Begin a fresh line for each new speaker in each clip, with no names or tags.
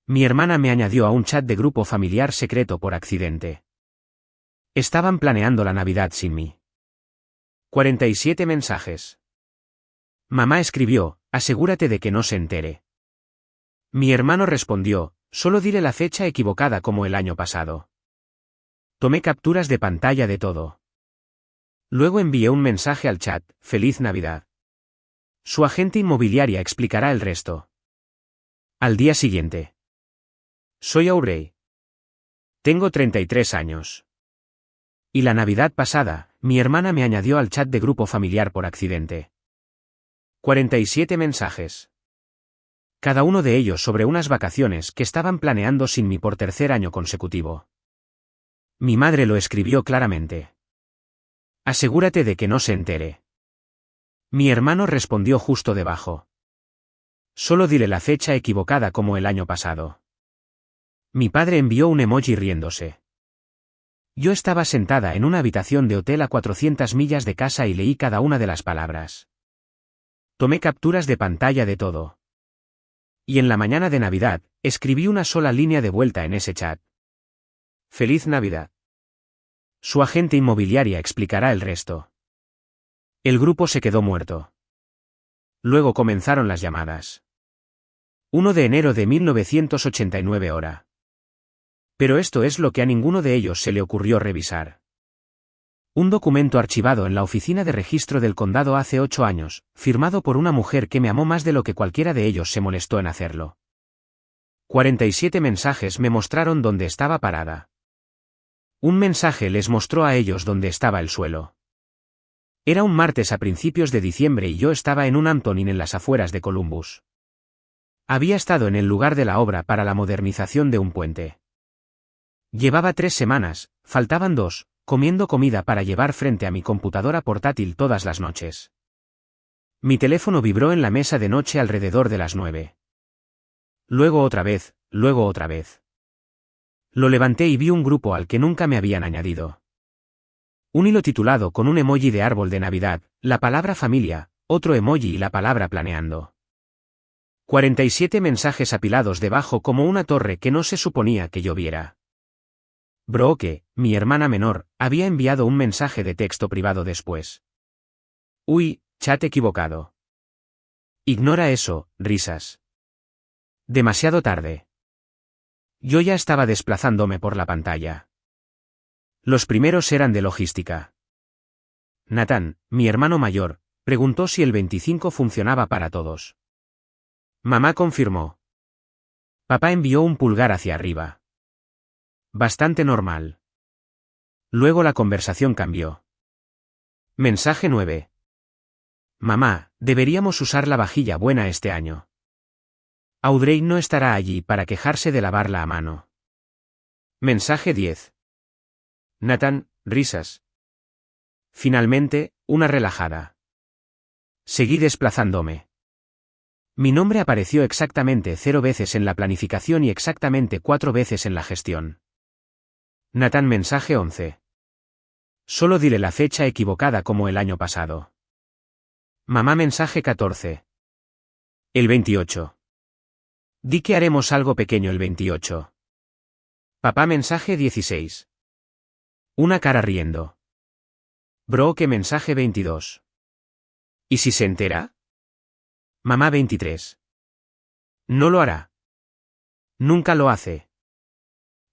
Mi hermana me añadió a un chat de grupo familiar secreto por accidente. Estaban planeando la Navidad sin mí. 47 mensajes. Mamá escribió, asegúrate de que no se entere. Mi hermano respondió, solo dile la fecha equivocada como el año pasado. Tomé capturas de pantalla de todo. Luego envié un mensaje al chat, Feliz Navidad. Su agente inmobiliaria explicará el resto. Al día siguiente. Soy Aubrey. Tengo 33 años. Y la Navidad pasada, mi hermana me añadió al chat de grupo familiar por accidente. 47 mensajes. Cada uno de ellos sobre unas vacaciones que estaban planeando sin mí por tercer año consecutivo. Mi madre lo escribió claramente. Asegúrate de que no se entere. Mi hermano respondió justo debajo. Solo dile la fecha equivocada como el año pasado. Mi padre envió un emoji riéndose. Yo estaba sentada en una habitación de hotel a 400 millas de casa y leí cada una de las palabras. Tomé capturas de pantalla de todo. Y en la mañana de Navidad, escribí una sola línea de vuelta en ese chat. Feliz Navidad. Su agente inmobiliaria explicará el resto. El grupo se quedó muerto. Luego comenzaron las llamadas. 1 de enero de 1989 hora. Pero esto es lo que a ninguno de ellos se le ocurrió revisar. Un documento archivado en la oficina de registro del condado hace 8 años, firmado por una mujer que me amó más de lo que cualquiera de ellos se molestó en hacerlo. 47 mensajes me mostraron dónde estaba parada. Un mensaje les mostró a ellos dónde estaba el suelo. Era un martes a principios de diciembre y yo estaba en un Hampton Inn en las afueras de Columbus. Había estado en el lugar de la obra para la modernización de un puente. Llevaba 3 semanas, faltaban 2, comiendo comida para llevar frente a mi computadora portátil todas las noches. Mi teléfono vibró en la mesa de noche alrededor de las 9. Luego otra vez, luego otra vez. Lo levanté y vi un grupo al que nunca me habían añadido. Un hilo titulado con un emoji de árbol de Navidad, la palabra familia, otro emoji y la palabra planeando. 47 mensajes apilados debajo como una torre que no se suponía que yo viera. Brooke, mi hermana menor, había enviado un mensaje de texto privado después. Uy, chat equivocado. Ignora eso, risas. Demasiado tarde. Yo ya estaba desplazándome por la pantalla. Los primeros eran de logística. Nathan, mi hermano mayor, preguntó si el 25 funcionaba para todos. Mamá confirmó. Papá envió un pulgar hacia arriba. Bastante normal. Luego la conversación cambió. Mensaje 9. Mamá, deberíamos usar la vajilla buena este año. Audrey no estará allí para quejarse de lavarla a mano. Mensaje 10. Nathan, risas. Finalmente, una relajada. Seguí desplazándome. Mi nombre apareció exactamente 0 veces en la planificación y exactamente 4 veces en la gestión. Nathan mensaje 11. Solo dile la fecha equivocada como el año pasado. Mamá mensaje 14. El 28. Di que haremos algo pequeño el 28. Papá mensaje 16. Una cara riendo. Brooke mensaje 22. ¿Y si se entera? Mamá 23. No lo hará. Nunca lo hace.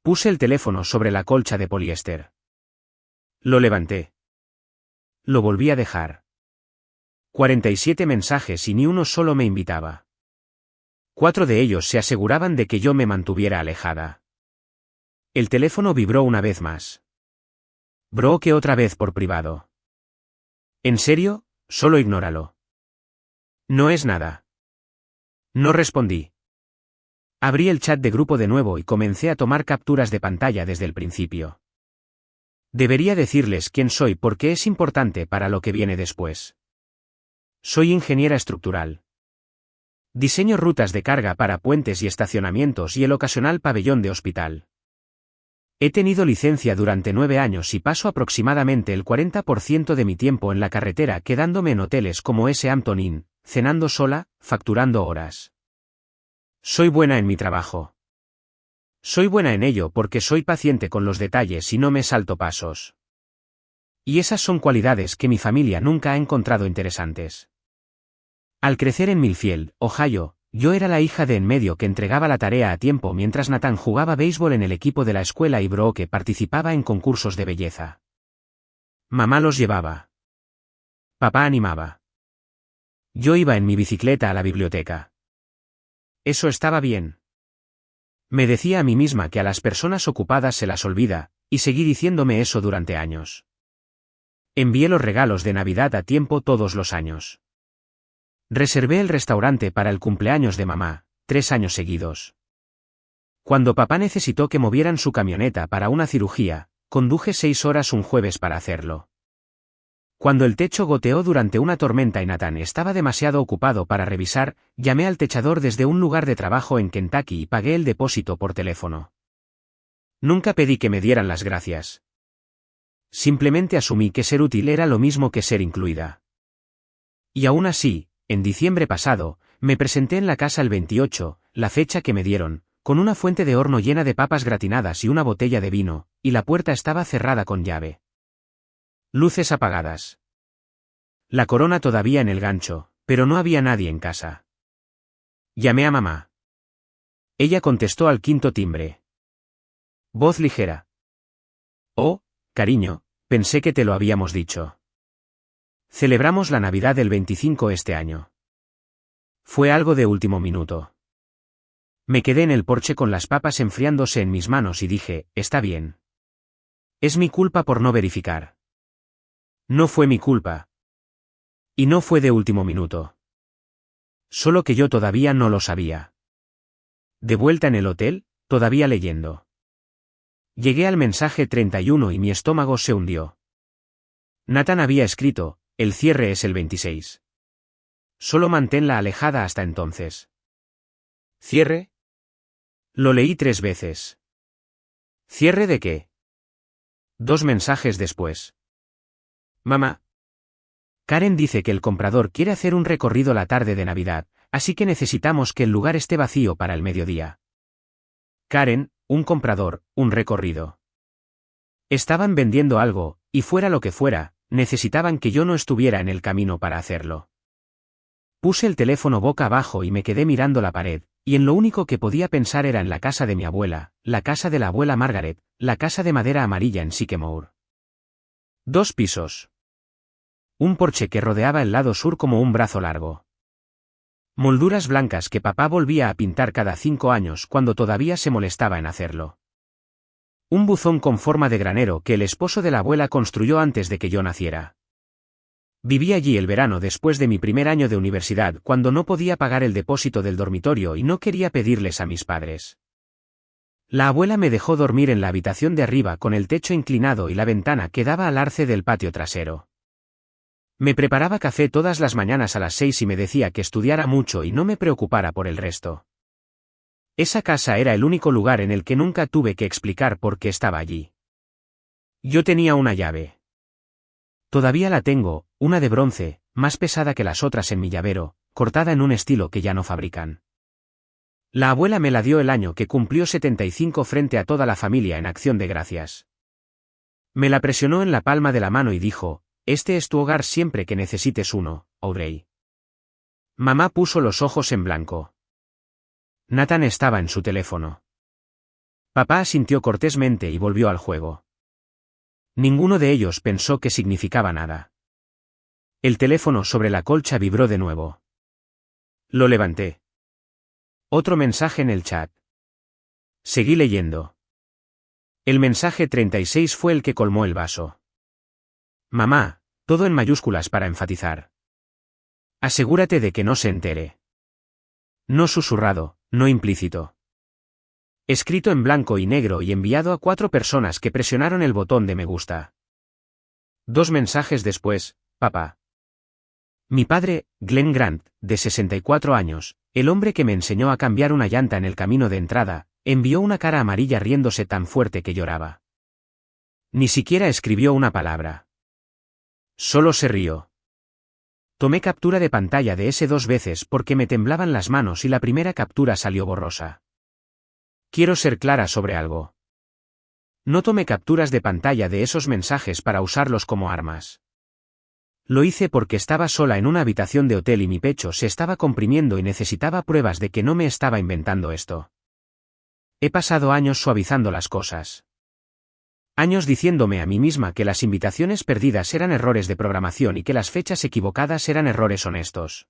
Puse el teléfono sobre la colcha de poliéster. Lo levanté. Lo volví a dejar. 47 mensajes y ni uno solo me invitaba. 4 de ellos se aseguraban de que yo me mantuviera alejada. El teléfono vibró una vez más. Brooke otra vez por privado. ¿En serio? Solo ignóralo. No es nada. No respondí. Abrí el chat de grupo de nuevo y comencé a tomar capturas de pantalla desde el principio. Debería decirles quién soy porque es importante para lo que viene después. Soy ingeniera estructural. Diseño rutas de carga para puentes y estacionamientos y el ocasional pabellón de hospital. He tenido licencia durante 9 años y paso aproximadamente el 40% de mi tiempo en la carretera quedándome en hoteles como ese Hampton Inn, cenando sola, facturando horas. Soy buena en mi trabajo. Soy buena en ello porque soy paciente con los detalles y no me salto pasos. Y esas son cualidades que mi familia nunca ha encontrado interesantes. Al crecer en Millfield, Ohio, yo era la hija de en medio que entregaba la tarea a tiempo mientras Nathan jugaba béisbol en el equipo de la escuela y Brooke participaba en concursos de belleza. Mamá los llevaba. Papá animaba. Yo iba en mi bicicleta a la biblioteca. Eso estaba bien. Me decía a mí misma que a las personas ocupadas se las olvida, y seguí diciéndome eso durante años. Envié los regalos de Navidad a tiempo todos los años. Reservé el restaurante para el cumpleaños de mamá, 3 años seguidos. Cuando papá necesitó que movieran su camioneta para una cirugía, conduje 6 horas un jueves para hacerlo. Cuando el techo goteó durante una tormenta y Nathan estaba demasiado ocupado para revisar, llamé al techador desde un lugar de trabajo en Kentucky y pagué el depósito por teléfono. Nunca pedí que me dieran las gracias. Simplemente asumí que ser útil era lo mismo que ser incluida. Y aún así, en diciembre pasado, me presenté en la casa el 28, la fecha que me dieron, con una fuente de horno llena de papas gratinadas y una botella de vino, y la puerta estaba cerrada con llave. Luces apagadas. La corona todavía en el gancho, pero no había nadie en casa. Llamé a mamá. Ella contestó al 5.º timbre. Voz ligera. Oh, cariño, pensé que te lo habíamos dicho. Celebramos la Navidad del 25 este año. Fue algo de último minuto. Me quedé en el porche con las papas enfriándose en mis manos y dije, está bien. Es mi culpa por no verificar. No fue mi culpa. Y no fue de último minuto. Solo que yo todavía no lo sabía. De vuelta en el hotel, todavía leyendo. Llegué al mensaje 31 y mi estómago se hundió. Nathan había escrito, el cierre es el 26. Solo manténla alejada hasta entonces. ¿Cierre? Lo leí 3 veces. ¿Cierre de qué? 2 mensajes después. Mamá. Karen dice que el comprador quiere hacer un recorrido la tarde de Navidad, así que necesitamos que el lugar esté vacío para el mediodía. Karen, un comprador, un recorrido. Estaban vendiendo algo, y fuera lo que fuera, necesitaban que yo no estuviera en el camino para hacerlo. Puse el teléfono boca abajo y me quedé mirando la pared, y en lo único que podía pensar era en la casa de mi abuela, la casa de la abuela Margaret, la casa de madera amarilla en Sycamore. 2 pisos. Un porche que rodeaba el lado sur como un brazo largo. Molduras blancas que papá volvía a pintar cada 5 años cuando todavía se molestaba en hacerlo. Un buzón con forma de granero que el esposo de la abuela construyó antes de que yo naciera. Viví allí el verano después de mi primer año de universidad cuando no podía pagar el depósito del dormitorio y no quería pedirles a mis padres. La abuela me dejó dormir en la habitación de arriba con el techo inclinado y la ventana que daba al arce del patio trasero. Me preparaba café todas las mañanas a las 6 y me decía que estudiara mucho y no me preocupara por el resto. Esa casa era el único lugar en el que nunca tuve que explicar por qué estaba allí. Yo tenía una llave. Todavía la tengo, una de bronce, más pesada que las otras en mi llavero, cortada en un estilo que ya no fabrican. La abuela me la dio el año que cumplió 75 frente a toda la familia en acción de gracias. Me la presionó en la palma de la mano y dijo, este es tu hogar siempre que necesites uno, Audrey. Mamá puso los ojos en blanco. Nathan estaba en su teléfono. Papá asintió cortésmente y volvió al juego. Ninguno de ellos pensó que significaba nada. El teléfono sobre la colcha vibró de nuevo. Lo levanté. Otro mensaje en el chat. Seguí leyendo. El mensaje 36 fue el que colmó el vaso. Mamá, todo en mayúsculas para enfatizar. Asegúrate de que no se entere. No susurrado, no implícito. Escrito en blanco y negro y enviado a 4 personas que presionaron el botón de me gusta. 2 mensajes después, papá. Mi padre, Glenn Grant, de 64 años, el hombre que me enseñó a cambiar una llanta en el camino de entrada, envió una cara amarilla riéndose tan fuerte que lloraba. Ni siquiera escribió una palabra. Solo se rió. Tomé captura de pantalla de ese 2 veces porque me temblaban las manos y la primera captura salió borrosa. Quiero ser clara sobre algo. No tomé capturas de pantalla de esos mensajes para usarlos como armas. Lo hice porque estaba sola en una habitación de hotel y mi pecho se estaba comprimiendo y necesitaba pruebas de que no me estaba inventando esto. He pasado años suavizando las cosas. Años diciéndome a mí misma que las invitaciones perdidas eran errores de programación y que las fechas equivocadas eran errores honestos.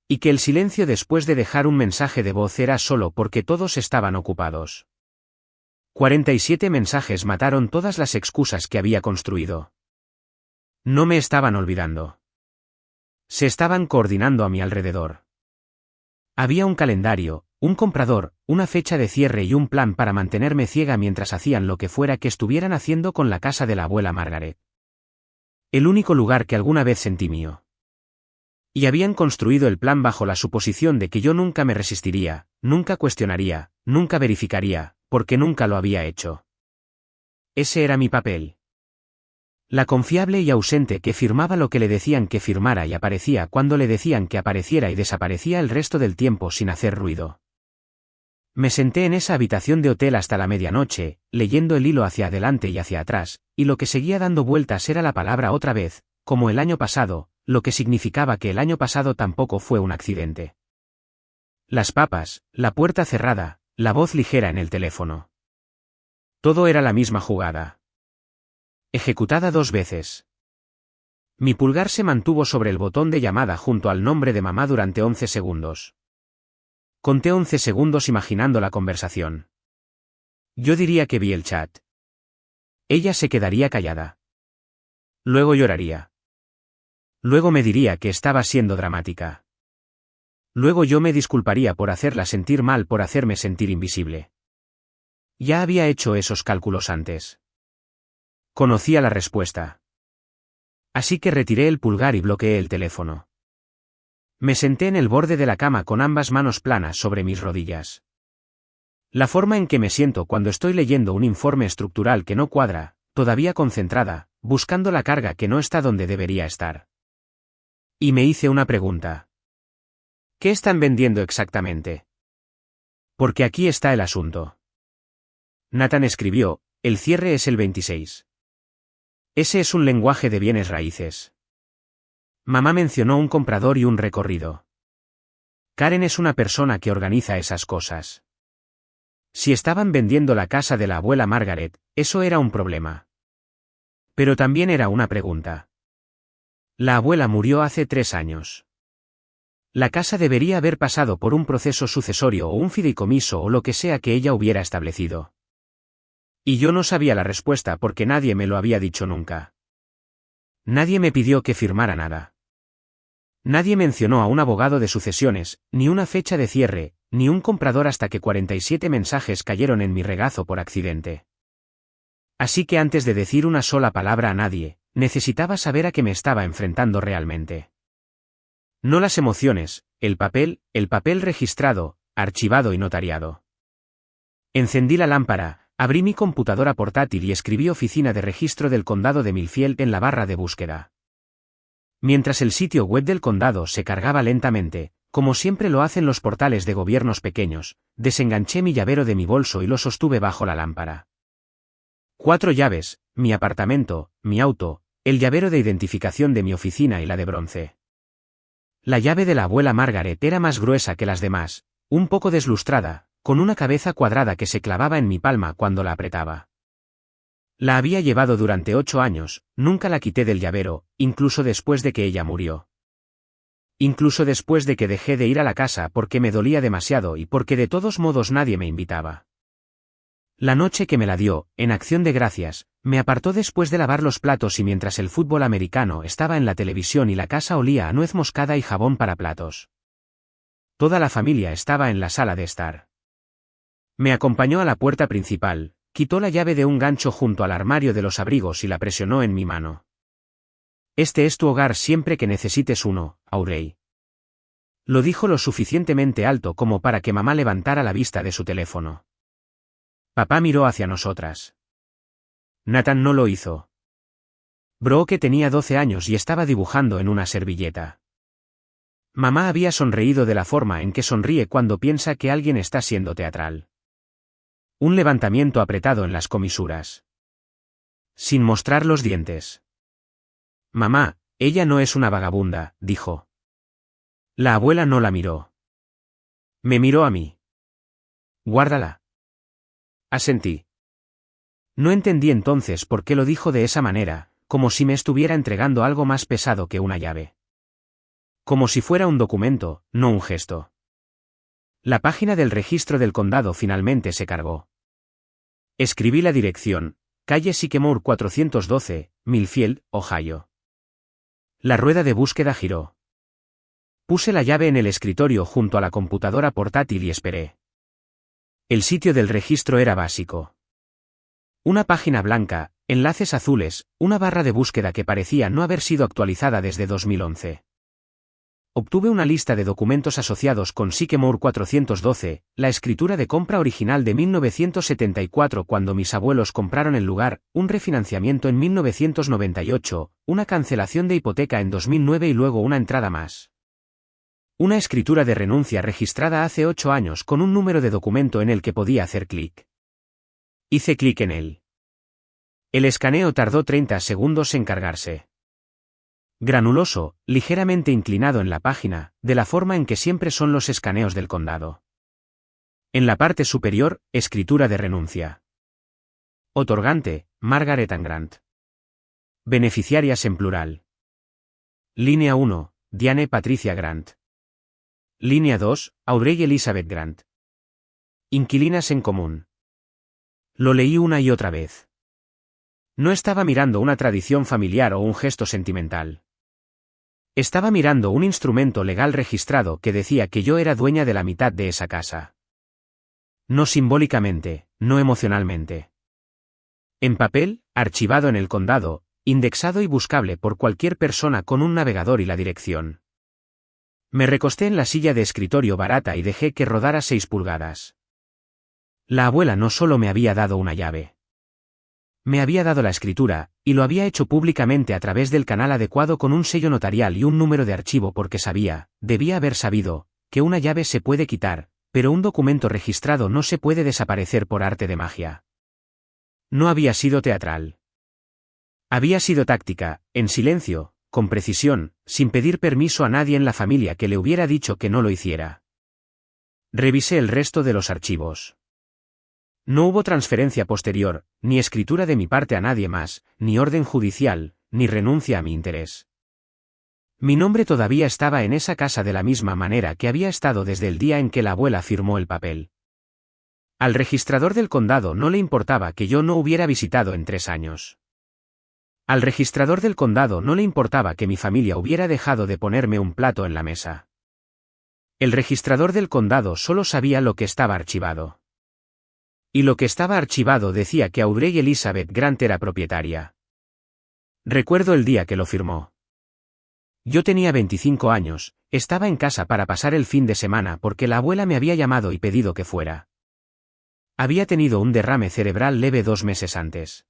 Y que el silencio después de dejar un mensaje de voz era solo porque todos estaban ocupados. 47 mensajes mataron todas las excusas que había construido. No me estaban olvidando. Se estaban coordinando a mi alrededor. Había un calendario, un comprador, una fecha de cierre y un plan para mantenerme ciega mientras hacían lo que fuera que estuvieran haciendo con la casa de la abuela Margaret. El único lugar que alguna vez sentí mío. Y habían construido el plan bajo la suposición de que yo nunca me resistiría, nunca cuestionaría, nunca verificaría, porque nunca lo había hecho. Ese era mi papel. La confiable y ausente que firmaba lo que le decían que firmara y aparecía cuando le decían que apareciera y desaparecía el resto del tiempo sin hacer ruido. Me senté en esa habitación de hotel hasta la medianoche, leyendo el hilo hacia adelante y hacia atrás, y lo que seguía dando vueltas era la palabra otra vez, como el año pasado, lo que significaba que el año pasado tampoco fue un accidente. Las papas, la puerta cerrada, la voz ligera en el teléfono. Todo era la misma jugada. Ejecutada 2 veces. Mi pulgar se mantuvo sobre el botón de llamada junto al nombre de mamá durante 11 segundos. Conté 11 segundos imaginando la conversación. Yo diría que vi el chat. Ella se quedaría callada. Luego lloraría. Luego me diría que estaba siendo dramática. Luego yo me disculparía por hacerla sentir mal, por hacerme sentir invisible. Ya había hecho esos cálculos antes. Conocía la respuesta. Así que retiré el pulgar y bloqueé el teléfono. Me senté en el borde de la cama con ambas manos planas sobre mis rodillas. La forma en que me siento cuando estoy leyendo un informe estructural que no cuadra, todavía concentrada, buscando la carga que no está donde debería estar. Y me hice una pregunta. ¿Qué están vendiendo exactamente? Porque aquí está el asunto. Nathan escribió, el cierre es el 26. Ese es un lenguaje de bienes raíces. Mamá mencionó un comprador y un recorrido. Karen es una persona que organiza esas cosas. Si estaban vendiendo la casa de la abuela Margaret, eso era un problema. Pero también era una pregunta. La abuela murió hace 3 años. La casa debería haber pasado por un proceso sucesorio o un fideicomiso o lo que sea que ella hubiera establecido. Y yo no sabía la respuesta porque nadie me lo había dicho nunca. Nadie me pidió que firmara nada. Nadie mencionó a un abogado de sucesiones, ni una fecha de cierre, ni un comprador hasta que 47 mensajes cayeron en mi regazo por accidente. Así que antes de decir una sola palabra a nadie, necesitaba saber a qué me estaba enfrentando realmente. No las emociones, el papel registrado, archivado y notariado. Encendí la lámpara. Abrí mi computadora portátil y escribí Oficina de Registro del Condado de Millfield en la barra de búsqueda. Mientras el sitio web del condado se cargaba lentamente, como siempre lo hacen los portales de gobiernos pequeños, desenganché mi llavero de mi bolso y lo sostuve bajo la lámpara. 4 llaves, mi apartamento, mi auto, el llavero de identificación de mi oficina y la de bronce. La llave de la abuela Margaret era más gruesa que las demás, un poco deslustrada, con una cabeza cuadrada que se clavaba en mi palma cuando la apretaba. La había llevado durante 8 años, nunca la quité del llavero, incluso después de que ella murió. Incluso después de que dejé de ir a la casa porque me dolía demasiado y porque de todos modos nadie me invitaba. La noche que me la dio, en acción de gracias, me apartó después de lavar los platos y mientras el fútbol americano estaba en la televisión y la casa olía a nuez moscada y jabón para platos. Toda la familia estaba en la sala de estar. Me acompañó a la puerta principal, quitó la llave de un gancho junto al armario de los abrigos y la presionó en mi mano. Este es tu hogar siempre que necesites uno, Aurey. Lo dijo lo suficientemente alto como para que mamá levantara la vista de su teléfono. Papá miró hacia nosotras. Nathan no lo hizo. Brooke tenía 12 años y estaba dibujando en una servilleta. Mamá había sonreído de la forma en que sonríe cuando piensa que alguien está siendo teatral. Un levantamiento apretado en las comisuras. Sin mostrar los dientes. Mamá, ella no es una vagabunda, dijo. La abuela no la miró. Me miró a mí. Guárdala. Asentí. No entendí entonces por qué lo dijo de esa manera, como si me estuviera entregando algo más pesado que una llave. Como si fuera un documento, no un gesto. La página del registro del condado finalmente se cargó. Escribí la dirección, calle Sycamore 412, Millfield, Ohio. La rueda de búsqueda giró. Puse la llave en el escritorio junto a la computadora portátil y esperé. El sitio del registro era básico. Una página blanca, enlaces azules, una barra de búsqueda que parecía no haber sido actualizada desde 2011. Obtuve una lista de documentos asociados con Sycamore 412, la escritura de compra original de 1974 cuando mis abuelos compraron el lugar, un refinanciamiento en 1998, una cancelación de hipoteca en 2009 y luego una entrada más. Una escritura de renuncia registrada hace 8 años con un número de documento en el que podía hacer clic. Hice clic en él. El escaneo tardó 30 segundos en cargarse. Granuloso, ligeramente inclinado en la página, de la forma en que siempre son los escaneos del condado. En la parte superior, escritura de renuncia. Otorgante, Margaret Ann Grant. Beneficiarias en plural. Línea 1, Diane Patricia Grant. Línea 2, Audrey Elizabeth Grant. Inquilinas en común. Lo leí una y otra vez. No estaba mirando una tradición familiar o un gesto sentimental. Estaba mirando un instrumento legal registrado que decía que yo era dueña de la mitad de esa casa. No simbólicamente, no emocionalmente. En papel, archivado en el condado, indexado y buscable por cualquier persona con un navegador y la dirección. Me recosté en la silla de escritorio barata y dejé que rodara 6 pulgadas. La abuela no solo me había dado una llave. Me había dado la escritura, y lo había hecho públicamente a través del canal adecuado con un sello notarial y un número de archivo porque debía haber sabido, que una llave se puede quitar, pero un documento registrado no se puede desaparecer por arte de magia. No había sido teatral. Había sido táctica, en silencio, con precisión, sin pedir permiso a nadie en la familia que le hubiera dicho que no lo hiciera. Revisé el resto de los archivos. No hubo transferencia posterior, ni escritura de mi parte a nadie más, ni orden judicial, ni renuncia a mi interés. Mi nombre todavía estaba en esa casa de la misma manera que había estado desde el día en que la abuela firmó el papel. Al registrador del condado no le importaba que yo no hubiera visitado en 3 años. Al registrador del condado no le importaba que mi familia hubiera dejado de ponerme un plato en la mesa. El registrador del condado solo sabía lo que estaba archivado. Y lo que estaba archivado decía que Audrey Elizabeth Grant era propietaria. Recuerdo el día que lo firmó. Yo tenía 25 años, estaba en casa para pasar el fin de semana porque la abuela me había llamado y pedido que fuera. Había tenido un derrame cerebral leve 2 meses antes.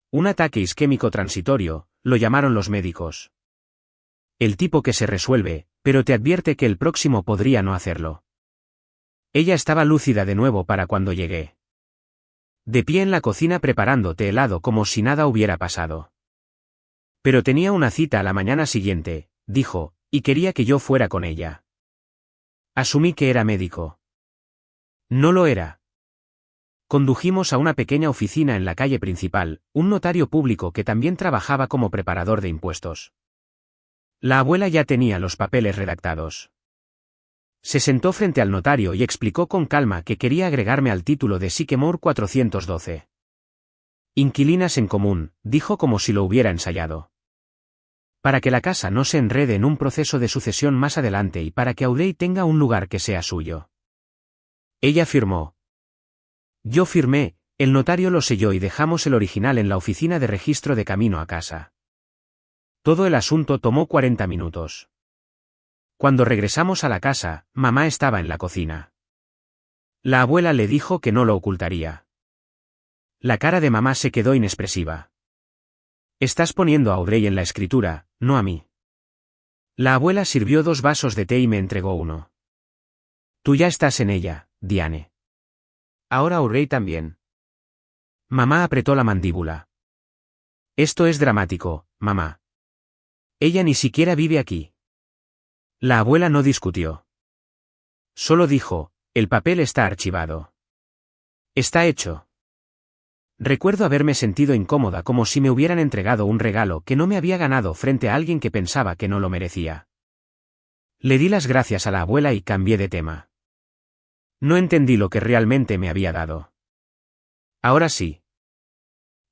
Un ataque isquémico transitorio, lo llamaron los médicos. El tipo que se resuelve, pero te advierte que el próximo podría no hacerlo. Ella estaba lúcida de nuevo para cuando llegué. De pie en la cocina preparando té helado como si nada hubiera pasado. Pero tenía una cita a la mañana siguiente, dijo, y quería que yo fuera con ella. Asumí que era médico. No lo era. Condujimos a una pequeña oficina en la calle principal, un notario público que también trabajaba como preparador de impuestos. La abuela ya tenía los papeles redactados. Se sentó frente al notario y explicó con calma que quería agregarme al título de Sycamore 412. Inquilinas en común, dijo como si lo hubiera ensayado. Para que la casa no se enrede en un proceso de sucesión más adelante y para que Audrey tenga un lugar que sea suyo. Ella firmó. Yo firmé, el notario lo selló y dejamos el original en la oficina de registro de camino a casa. Todo el asunto tomó 40 minutos. Cuando regresamos a la casa, mamá estaba en la cocina. La abuela le dijo que no lo ocultaría. La cara de mamá se quedó inexpresiva. Estás poniendo a Audrey en la escritura, no a mí. La abuela sirvió 2 vasos de té y me entregó uno. Tú ya estás en ella, Diane. Ahora Aurey también. Mamá apretó la mandíbula. Esto es dramático, mamá. Ella ni siquiera vive aquí. La abuela no discutió. Solo dijo, el papel está archivado. Está hecho. Recuerdo haberme sentido incómoda como si me hubieran entregado un regalo que no me había ganado frente a alguien que pensaba que no lo merecía. Le di las gracias a la abuela y cambié de tema. No entendí lo que realmente me había dado. Ahora sí.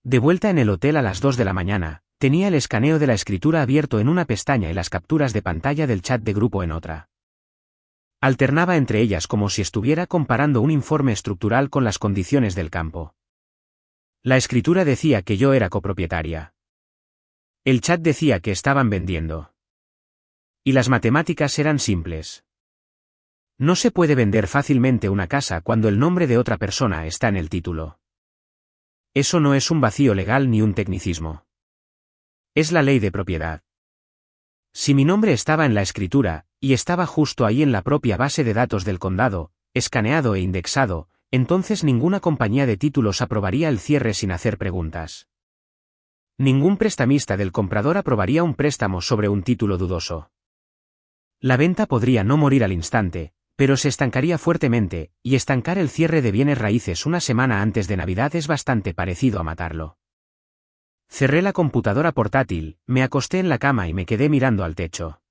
De vuelta en el hotel a las 2 de la mañana, tenía el escaneo de la escritura abierto en una pestaña y las capturas de pantalla del chat de grupo en otra. Alternaba entre ellas como si estuviera comparando un informe estructural con las condiciones del campo. La escritura decía que yo era copropietaria. El chat decía que estaban vendiendo. Y las matemáticas eran simples. No se puede vender fácilmente una casa cuando el nombre de otra persona está en el título. Eso no es un vacío legal ni un tecnicismo. Es la ley de propiedad. Si mi nombre estaba en la escritura, y estaba justo ahí en la propia base de datos del condado, escaneado e indexado, entonces ninguna compañía de títulos aprobaría el cierre sin hacer preguntas. Ningún prestamista del comprador aprobaría un préstamo sobre un título dudoso. La venta podría no morir al instante, pero se estancaría fuertemente, y estancar el cierre de bienes raíces una semana antes de Navidad es bastante parecido a matarlo. Cerré la computadora portátil, me acosté en la cama y me quedé mirando al techo.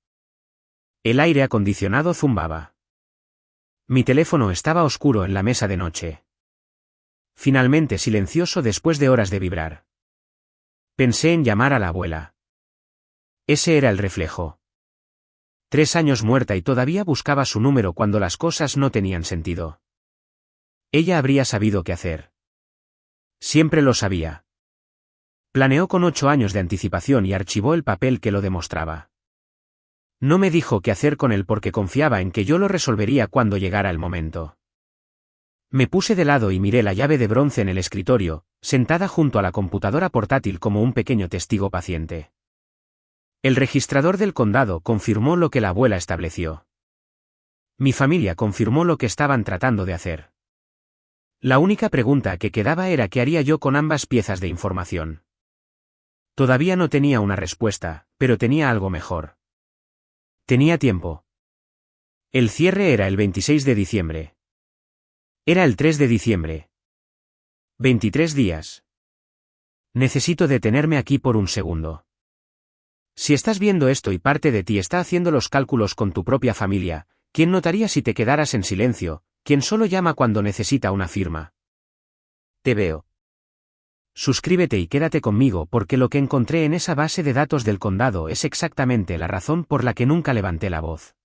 El aire acondicionado zumbaba. Mi teléfono estaba oscuro en la mesa de noche. Finalmente silencioso después de horas de vibrar. Pensé en llamar a la abuela. Ese era el reflejo. 3 años muerta y todavía buscaba su número cuando las cosas no tenían sentido. Ella habría sabido qué hacer. Siempre lo sabía. Planeó con 8 años de anticipación y archivó el papel que lo demostraba. No me dijo qué hacer con él porque confiaba en que yo lo resolvería cuando llegara el momento. Me puse de lado y miré la llave de bronce en el escritorio, sentada junto a la computadora portátil como un pequeño testigo paciente. El registrador del condado confirmó lo que la abuela estableció. Mi familia confirmó lo que estaban tratando de hacer. La única pregunta que quedaba era qué haría yo con ambas piezas de información. Todavía no tenía una respuesta, pero tenía algo mejor. Tenía tiempo. El cierre era el 26 de diciembre. Era el 3 de diciembre. 23 días. Necesito detenerme aquí por un segundo. Si estás viendo esto y parte de ti está haciendo los cálculos con tu propia familia, ¿quién notaría si te quedaras en silencio? ¿Quién solo llama cuando necesita una firma? Te veo. Suscríbete y quédate conmigo porque lo que encontré en esa base de datos del condado es exactamente la razón por la que nunca levanté la voz.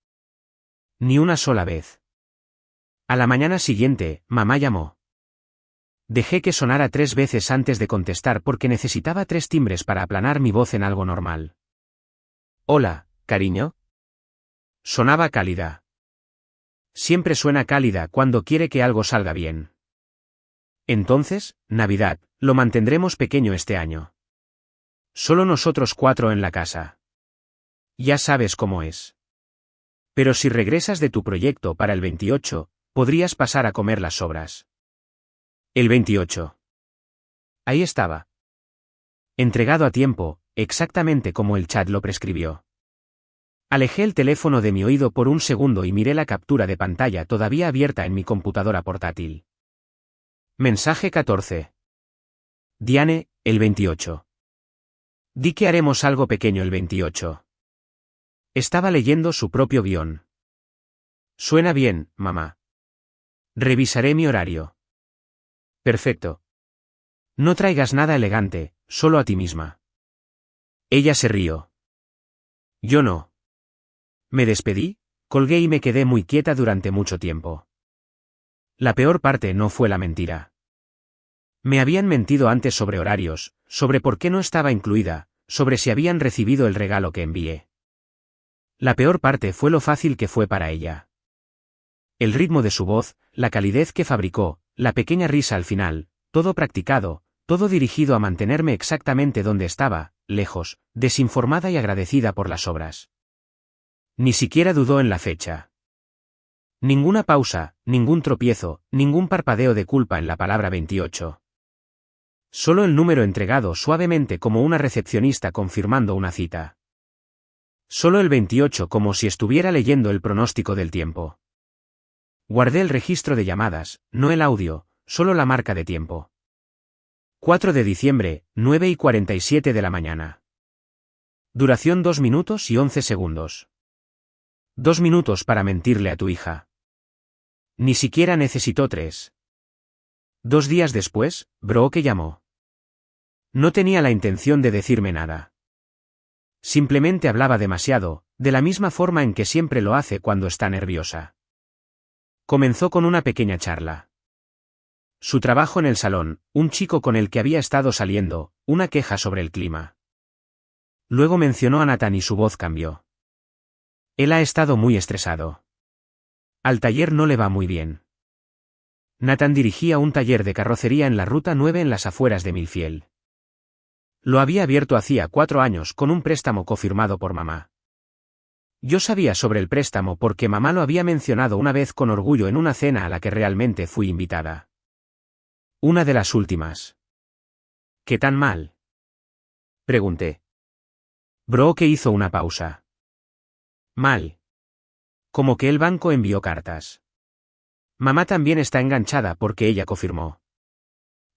Ni una sola vez. A la mañana siguiente, mamá llamó. Dejé que sonara 3 veces antes de contestar porque necesitaba 3 timbres para aplanar mi voz en algo normal. Hola, cariño. Sonaba cálida. Siempre suena cálida cuando quiere que algo salga bien. Entonces, Navidad, lo mantendremos pequeño este año. Solo nosotros 4 en la casa. Ya sabes cómo es. Pero si regresas de tu proyecto para el 28, podrías pasar a comer las sobras. El 28. Ahí estaba. Entregado a tiempo, exactamente como el chat lo prescribió. Alejé el teléfono de mi oído por un segundo y miré la captura de pantalla todavía abierta en mi computadora portátil. Mensaje 14. Diane, el 28. Di que haremos algo pequeño el 28. Estaba leyendo su propio guión. Suena bien, mamá. Revisaré mi horario. Perfecto. No traigas nada elegante, solo a ti misma. Ella se rió. Yo no. Me despedí, colgué y me quedé muy quieta durante mucho tiempo. La peor parte no fue la mentira. Me habían mentido antes sobre horarios, sobre por qué no estaba incluida, sobre si habían recibido el regalo que envié. La peor parte fue lo fácil que fue para ella. El ritmo de su voz, la calidez que fabricó, la pequeña risa al final, todo practicado, todo dirigido a mantenerme exactamente donde estaba, lejos, desinformada y agradecida por las obras. Ni siquiera dudó en la fecha. Ninguna pausa, ningún tropiezo, ningún parpadeo de culpa en la palabra 28. Solo el número entregado suavemente como una recepcionista confirmando una cita. Solo el 28 como si estuviera leyendo el pronóstico del tiempo. Guardé el registro de llamadas, no el audio, solo la marca de tiempo. 4 de diciembre, 9:47 de la mañana. Duración 2 minutos y 11 segundos. 2 minutos para mentirle a tu hija. Ni siquiera necesitó 3. 2 días después, Brooke llamó. No tenía la intención de decirme nada. Simplemente hablaba demasiado, de la misma forma en que siempre lo hace cuando está nerviosa. Comenzó con una pequeña charla. Su trabajo en el salón, un chico con el que había estado saliendo, una queja sobre el clima. Luego mencionó a Nathan y su voz cambió. Él ha estado muy estresado. Al taller no le va muy bien. Nathan dirigía un taller de carrocería en la Ruta 9 en las afueras de Millfield. Lo había abierto hacía 4 años con un préstamo cofirmado por mamá. Yo sabía sobre el préstamo porque mamá lo había mencionado una vez con orgullo en una cena a la que realmente fui invitada. Una de las últimas. ¿Qué tan mal? Pregunté. Brooke hizo una pausa. Mal. Como que el banco envió cartas. Mamá también está enganchada porque ella cofirmó.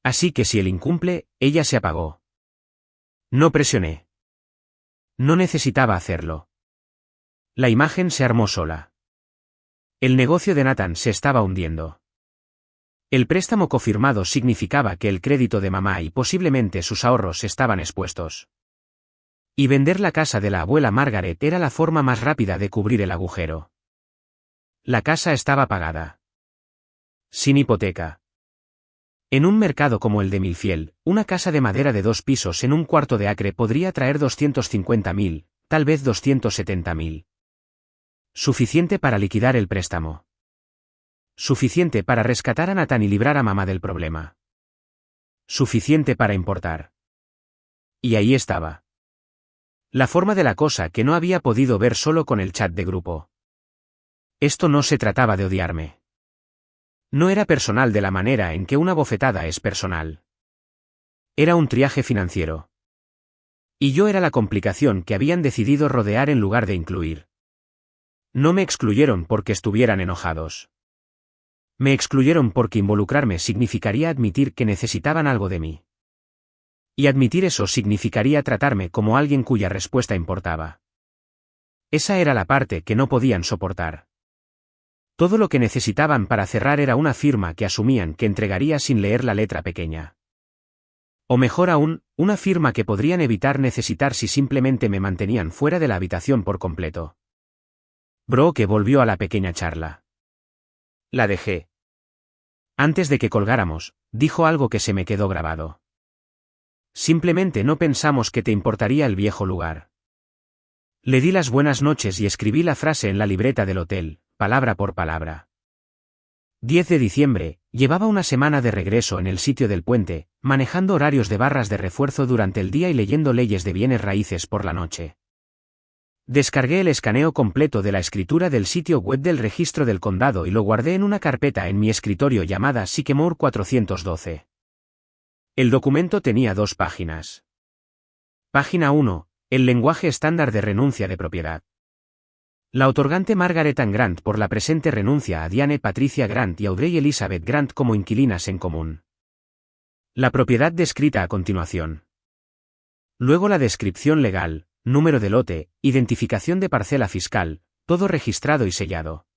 Así que si él incumple, ella se apagó. No presioné. No necesitaba hacerlo. La imagen se armó sola. El negocio de Nathan se estaba hundiendo. El préstamo cofirmado significaba que el crédito de mamá y posiblemente sus ahorros estaban expuestos. Y vender la casa de la abuela Margaret era la forma más rápida de cubrir el agujero. La casa estaba pagada. Sin hipoteca. En un mercado como el de Millfield, una casa de madera de 2 pisos en un cuarto de acre podría traer 250.000, tal vez 270.000. Suficiente para liquidar el préstamo. Suficiente para rescatar a Nathan y librar a mamá del problema. Suficiente para importar. Y ahí estaba. La forma de la cosa que no había podido ver solo con el chat de grupo. Esto no se trataba de odiarme. No era personal de la manera en que una bofetada es personal. Era un triaje financiero. Y yo era la complicación que habían decidido rodear en lugar de incluir. No me excluyeron porque estuvieran enojados. Me excluyeron porque involucrarme significaría admitir que necesitaban algo de mí. Y admitir eso significaría tratarme como alguien cuya respuesta importaba. Esa era la parte que no podían soportar. Todo lo que necesitaban para cerrar era una firma que asumían que entregaría sin leer la letra pequeña. O mejor aún, una firma que podrían evitar necesitar si simplemente me mantenían fuera de la habitación por completo. Brooke volvió a la pequeña charla. La dejé. Antes de que colgáramos, dijo algo que se me quedó grabado. Simplemente no pensamos que te importaría el viejo lugar. Le di las buenas noches y escribí la frase en la libreta del hotel, palabra por palabra. 10 de diciembre, llevaba una semana de regreso en el sitio del puente, manejando horarios de barras de refuerzo durante el día y leyendo leyes de bienes raíces por la noche. Descargué el escaneo completo de la escritura del sitio web del registro del condado y lo guardé en una carpeta en mi escritorio llamada Sycamore 412. El documento tenía 2 páginas. Página 1, el lenguaje estándar de renuncia de propiedad. La otorgante Margaret Ann Grant por la presente renuncia a Diane Patricia Grant y Audrey Elizabeth Grant como inquilinas en común. La propiedad descrita a continuación. Luego la descripción legal, número de lote, identificación de parcela fiscal, todo registrado y sellado.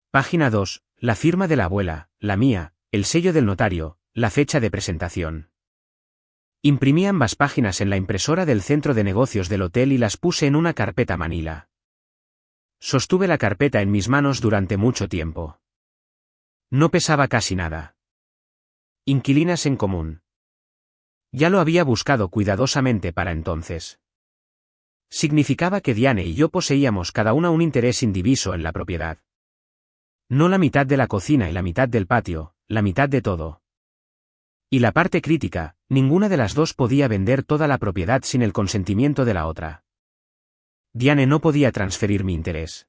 Página 2, la firma de la abuela, la mía, el sello del notario, la fecha de presentación. Imprimí ambas páginas en la impresora del centro de negocios del hotel y las puse en una carpeta manila. Sostuve la carpeta en mis manos durante mucho tiempo. No pesaba casi nada. Inquilinas en común. Ya lo había buscado cuidadosamente para entonces. Significaba que Diane y yo poseíamos cada una un interés indiviso en la propiedad. No la mitad de la cocina y la mitad del patio, la mitad de todo. Y la parte crítica, ninguna de las dos podía vender toda la propiedad sin el consentimiento de la otra. Diane no podía transferir mi interés.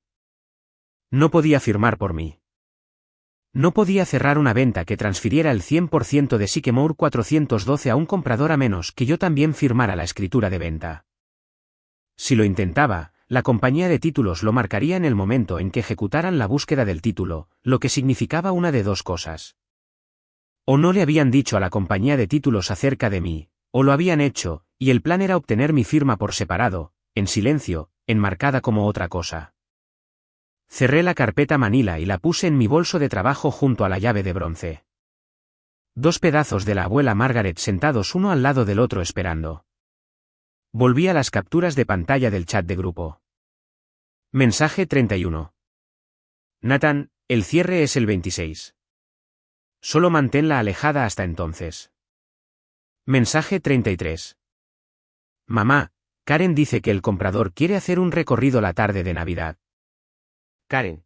No podía firmar por mí. No podía cerrar una venta que transfiriera el 100% de Sycamore 412 a un comprador a menos que yo también firmara la escritura de venta. Si lo intentaba, la compañía de títulos lo marcaría en el momento en que ejecutaran la búsqueda del título, lo que significaba una de dos cosas. O no le habían dicho a la compañía de títulos acerca de mí, o lo habían hecho, y el plan era obtener mi firma por separado, en silencio, enmarcada como otra cosa. Cerré la carpeta Manila y la puse en mi bolso de trabajo junto a la llave de bronce. Dos pedazos de la abuela Margaret sentados uno al lado del otro esperando. Volví a las capturas de pantalla del chat de grupo. Mensaje 31. Nathan, el cierre es el 26. Solo manténla alejada hasta entonces. Mensaje 33. Mamá, Karen dice que el comprador quiere hacer un recorrido la tarde de Navidad. Karen.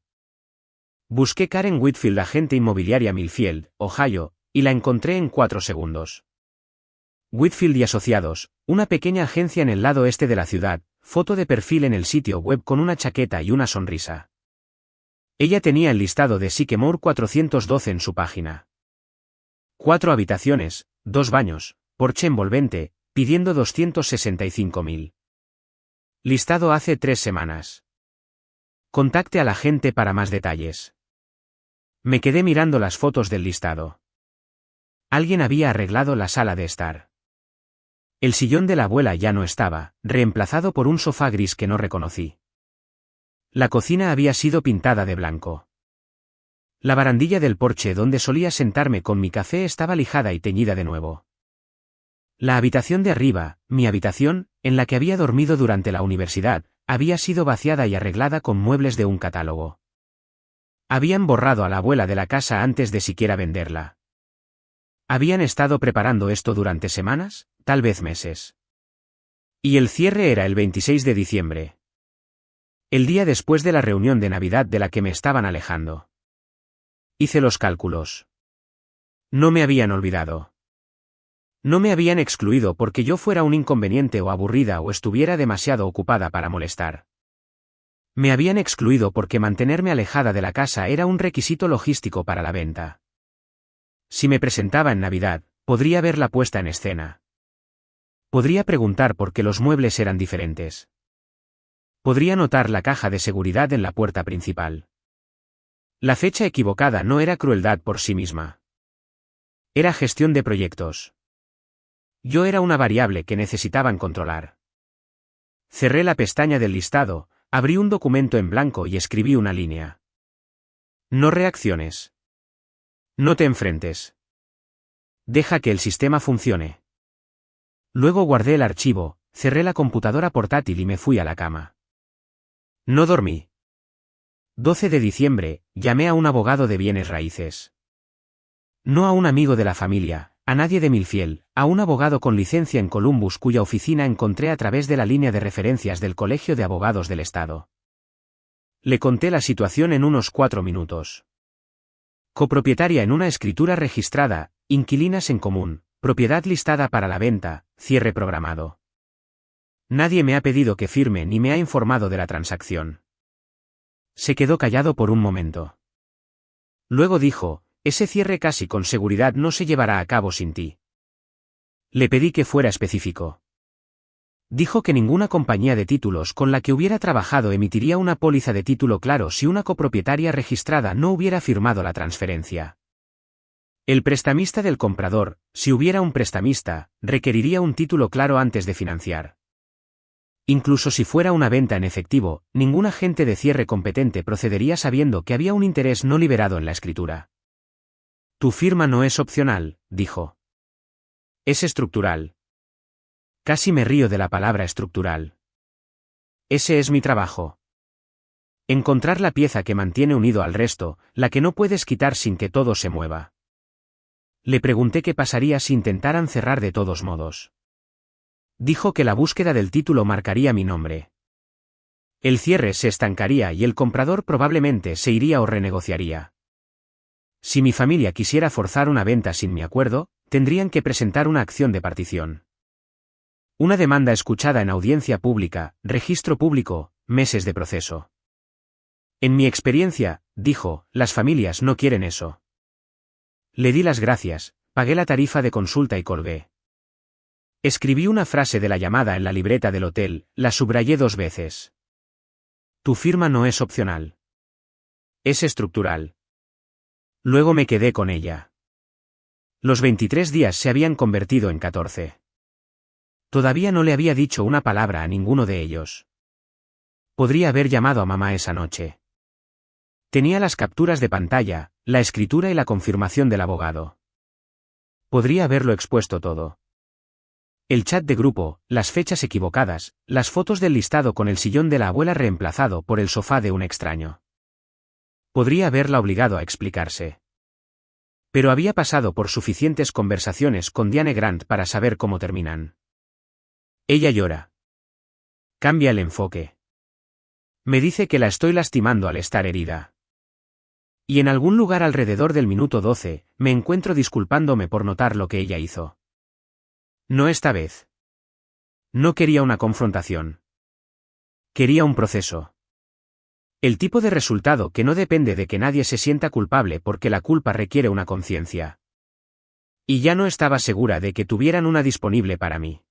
Busqué Karen Whitfield, agente inmobiliaria Millfield, Ohio, y la encontré en 4 segundos. Whitfield y Asociados, una pequeña agencia en el lado este de la ciudad, foto de perfil en el sitio web con una chaqueta y una sonrisa. Ella tenía el listado de Sycamore 412 en su página. 4 habitaciones, 2 baños, porche envolvente, pidiendo 265.000. Listado hace 3 semanas. Contacte a la gente para más detalles. Me quedé mirando las fotos del listado. Alguien había arreglado la sala de estar. El sillón de la abuela ya no estaba, reemplazado por un sofá gris que no reconocí. La cocina había sido pintada de blanco. La barandilla del porche donde solía sentarme con mi café estaba lijada y teñida de nuevo. La habitación de arriba, mi habitación, en la que había dormido durante la universidad, había sido vaciada y arreglada con muebles de un catálogo. Habían borrado a la abuela de la casa antes de siquiera venderla. ¿Habían estado preparando esto durante semanas, tal vez meses? Y el cierre era el 26 de diciembre. El día después de la reunión de Navidad de la que me estaban alejando. Hice los cálculos. No me habían olvidado. No me habían excluido porque yo fuera un inconveniente o aburrida o estuviera demasiado ocupada para molestar. Me habían excluido porque mantenerme alejada de la casa era un requisito logístico para la venta. Si me presentaba en Navidad, podría ver la puesta en escena. Podría preguntar por qué los muebles eran diferentes. Podría notar la caja de seguridad en la puerta principal. La fecha equivocada no era crueldad por sí misma. Era gestión de proyectos. Yo era una variable que necesitaban controlar. Cerré la pestaña del listado, abrí un documento en blanco y escribí una línea. No reacciones. No te enfrentes. Deja que el sistema funcione. Luego guardé el archivo, cerré la computadora portátil y me fui a la cama. No dormí. 12 de diciembre, llamé a un abogado de bienes raíces. No a un amigo de la familia, a nadie de Millfield, a un abogado con licencia en Columbus cuya oficina encontré a través de la línea de referencias del Colegio de Abogados del Estado. Le conté la situación en unos 4 minutos. Copropietaria en una escritura registrada, inquilinas en común, propiedad listada para la venta, cierre programado. Nadie me ha pedido que firme ni me ha informado de la transacción. Se quedó callado por un momento. Luego dijo, ese cierre casi con seguridad no se llevará a cabo sin ti. Le pedí que fuera específico. Dijo que ninguna compañía de títulos con la que hubiera trabajado emitiría una póliza de título claro si una copropietaria registrada no hubiera firmado la transferencia. El prestamista del comprador, si hubiera un prestamista, requeriría un título claro antes de financiar. Incluso si fuera una venta en efectivo, ningún agente de cierre competente procedería sabiendo que había un interés no liberado en la escritura. Tu firma no es opcional, dijo. Es estructural. Casi me río de la palabra estructural. Ese es mi trabajo. Encontrar la pieza que mantiene unido al resto, la que no puedes quitar sin que todo se mueva. Le pregunté qué pasaría si intentaran cerrar de todos modos. Dijo que la búsqueda del título marcaría mi nombre. El cierre se estancaría y el comprador probablemente se iría o renegociaría. Si mi familia quisiera forzar una venta sin mi acuerdo, tendrían que presentar una acción de partición. Una demanda escuchada en audiencia pública, registro público, meses de proceso. En mi experiencia, dijo, las familias no quieren eso. Le di las gracias, pagué la tarifa de consulta y colgué. Escribí una frase de la llamada en la libreta del hotel, la subrayé 2 veces. Tu firma no es opcional. Es estructural. Luego me quedé con ella. Los 23 días se habían convertido en 14. Todavía no le había dicho una palabra a ninguno de ellos. Podría haber llamado a mamá esa noche. Tenía las capturas de pantalla, la escritura y la confirmación del abogado. Podría haberlo expuesto todo. El chat de grupo, las fechas equivocadas, las fotos del listado con el sillón de la abuela reemplazado por el sofá de un extraño. Podría haberla obligado a explicarse. Pero había pasado por suficientes conversaciones con Diane Grant para saber cómo terminan. Ella llora. Cambia el enfoque. Me dice que la estoy lastimando al estar herida. Y en algún lugar alrededor del minuto 12, me encuentro disculpándome por notar lo que ella hizo. No esta vez. No quería una confrontación. Quería un proceso. El tipo de resultado que no depende de que nadie se sienta culpable porque la culpa requiere una conciencia. Y ya no estaba segura de que tuvieran una disponible para mí.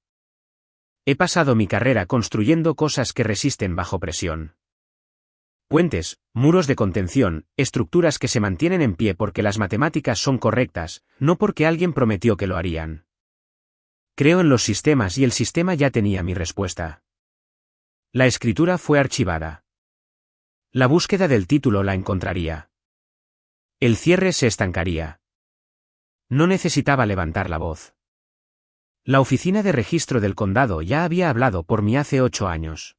He pasado mi carrera construyendo cosas que resisten bajo presión. Puentes, muros de contención, estructuras que se mantienen en pie porque las matemáticas son correctas, no porque alguien prometió que lo harían. Creo en los sistemas y el sistema ya tenía mi respuesta. La escritura fue archivada. La búsqueda del título la encontraría. El cierre se estancaría. No necesitaba levantar la voz. La oficina de registro del condado ya había hablado por mí hace 8 años.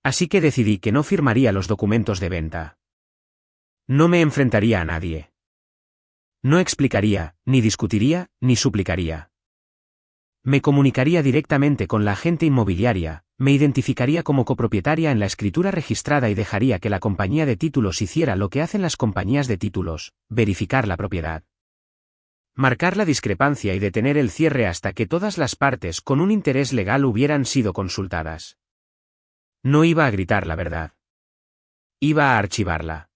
Así que decidí que no firmaría los documentos de venta. No me enfrentaría a nadie. No explicaría, ni discutiría, ni suplicaría. Me comunicaría directamente con la agente inmobiliaria, me identificaría como copropietaria en la escritura registrada y dejaría que la compañía de títulos hiciera lo que hacen las compañías de títulos, verificar la propiedad. Marcar la discrepancia y detener el cierre hasta que todas las partes con un interés legal hubieran sido consultadas. No iba a gritar la verdad. Iba a archivarla.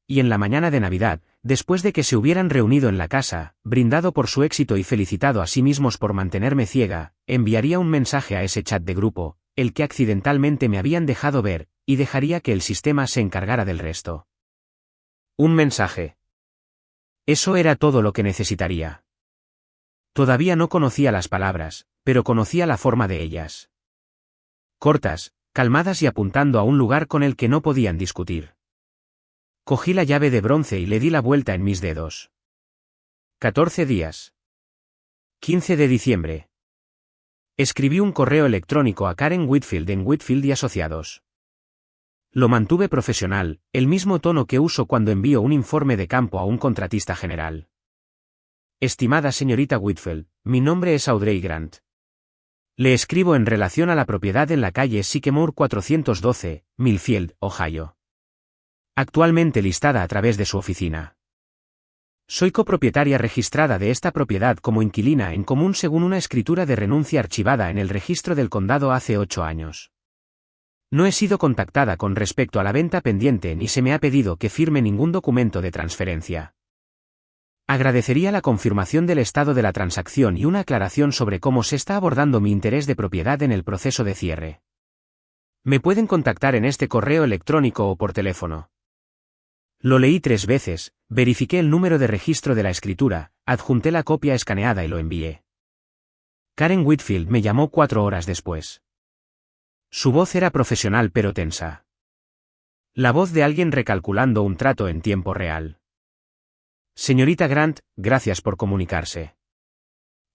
Y en la mañana de Navidad, después de que se hubieran reunido en la casa, brindado por su éxito y felicitado a sí mismos por mantenerme ciega, enviaría un mensaje a ese chat de grupo, el que accidentalmente me habían dejado ver, y dejaría que el sistema se encargara del resto. Un mensaje. Eso era todo lo que necesitaría. Todavía no conocía las palabras, pero conocía la forma de ellas. Cortas, calmadas y apuntando a un lugar con el que no podían discutir. Cogí la llave de bronce y le di la vuelta en mis dedos. 14 días. 15 de diciembre. Escribí un correo electrónico a Karen Whitfield en Whitfield y Asociados. Lo mantuve profesional, el mismo tono que uso cuando envío un informe de campo a un contratista general. Estimada señorita Whitfield, mi nombre es Audrey Grant. Le escribo en relación a la propiedad en la calle Sycamore 412, Millfield, Ohio. Actualmente listada a través de su oficina. Soy copropietaria registrada de esta propiedad como inquilina en común según una escritura de renuncia archivada en el registro del condado hace 8 años. No he sido contactada con respecto a la venta pendiente ni se me ha pedido que firme ningún documento de transferencia. Agradecería la confirmación del estado de la transacción y una aclaración sobre cómo se está abordando mi interés de propiedad en el proceso de cierre. Me pueden contactar en este correo electrónico o por teléfono. Lo leí 3 veces, verifiqué el número de registro de la escritura, adjunté la copia escaneada y lo envié. Karen Whitfield me llamó 4 horas después. Su voz era profesional pero tensa. La voz de alguien recalculando un trato en tiempo real. Señorita Grant, gracias por comunicarse.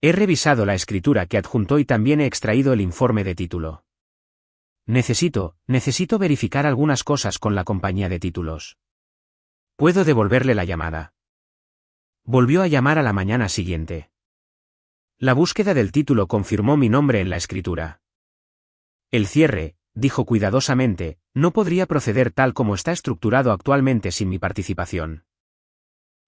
He revisado la escritura que adjuntó y también he extraído el informe de título. Necesito verificar algunas cosas con la compañía de títulos. ¿Puedo devolverle la llamada? Volvió a llamar a la mañana siguiente. La búsqueda del título confirmó mi nombre en la escritura. El cierre, dijo cuidadosamente, no podría proceder tal como está estructurado actualmente sin mi participación.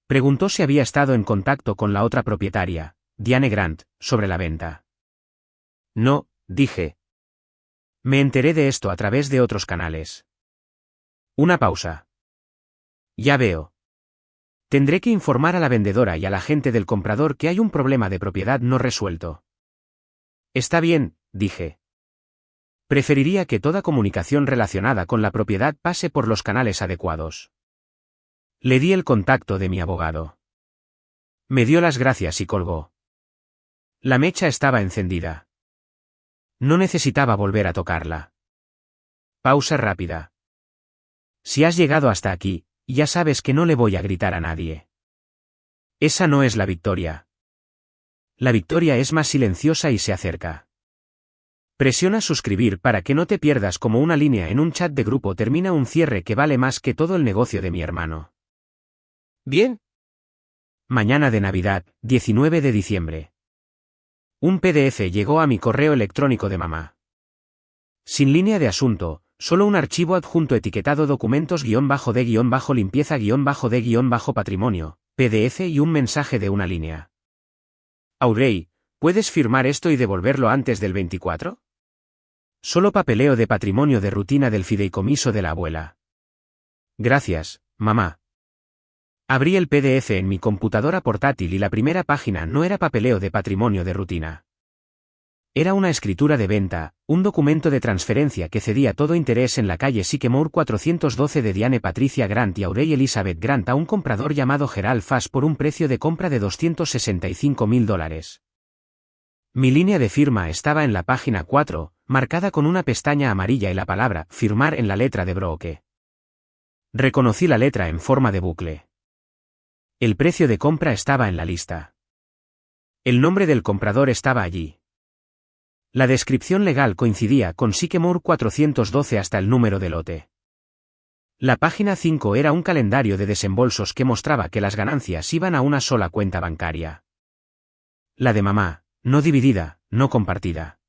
Preguntó si había estado en contacto con la otra propietaria, Diane Grant, sobre la venta. No, dije. Me enteré de esto a través de otros canales. Una pausa. Ya veo. Tendré que informar a la vendedora y al agente del comprador que hay un problema de propiedad no resuelto. Está bien, dije. Preferiría que toda comunicación relacionada con la propiedad pase por los canales adecuados. Le di el contacto de mi abogado. Me dio las gracias y colgó. La mecha estaba encendida. No necesitaba volver a tocarla. Pausa rápida. Si has llegado hasta aquí, ya sabes que no le voy a gritar a nadie. Esa no es la victoria. La victoria es más silenciosa y se acerca. Presiona suscribir para que no te pierdas cómo una línea en un chat de grupo termina un cierre que vale más que todo el negocio de mi hermano. Bien. Mañana de Navidad, 19 de diciembre. Un PDF llegó a mi correo electrónico de mamá. Sin línea de asunto, solo un archivo adjunto etiquetado documentos-de-limpieza-de-patrimonio, PDF y un mensaje de una línea. Aurey, ¿puedes firmar esto y devolverlo antes del 24? Solo papeleo de patrimonio de rutina del fideicomiso de la abuela. Gracias, mamá. Abrí el PDF en mi computadora portátil y la primera página no era papeleo de patrimonio de rutina. Era una escritura de venta, un documento de transferencia que cedía todo interés en la calle Sycamore 412 de Diane Patricia Grant y Aurey Elizabeth Grant a un comprador llamado Gerald Fass por un precio de compra de $265.000. Mi línea de firma estaba en la página 4, marcada con una pestaña amarilla y la palabra «firmar» en la letra de broque. Reconocí la letra en forma de bucle. El precio de compra estaba en la lista. El nombre del comprador estaba allí. La descripción legal coincidía con Sycamore 412 hasta el número de lote. La página 5 era un calendario de desembolsos que mostraba que las ganancias iban a una sola cuenta bancaria. La de mamá, no dividida, no compartida.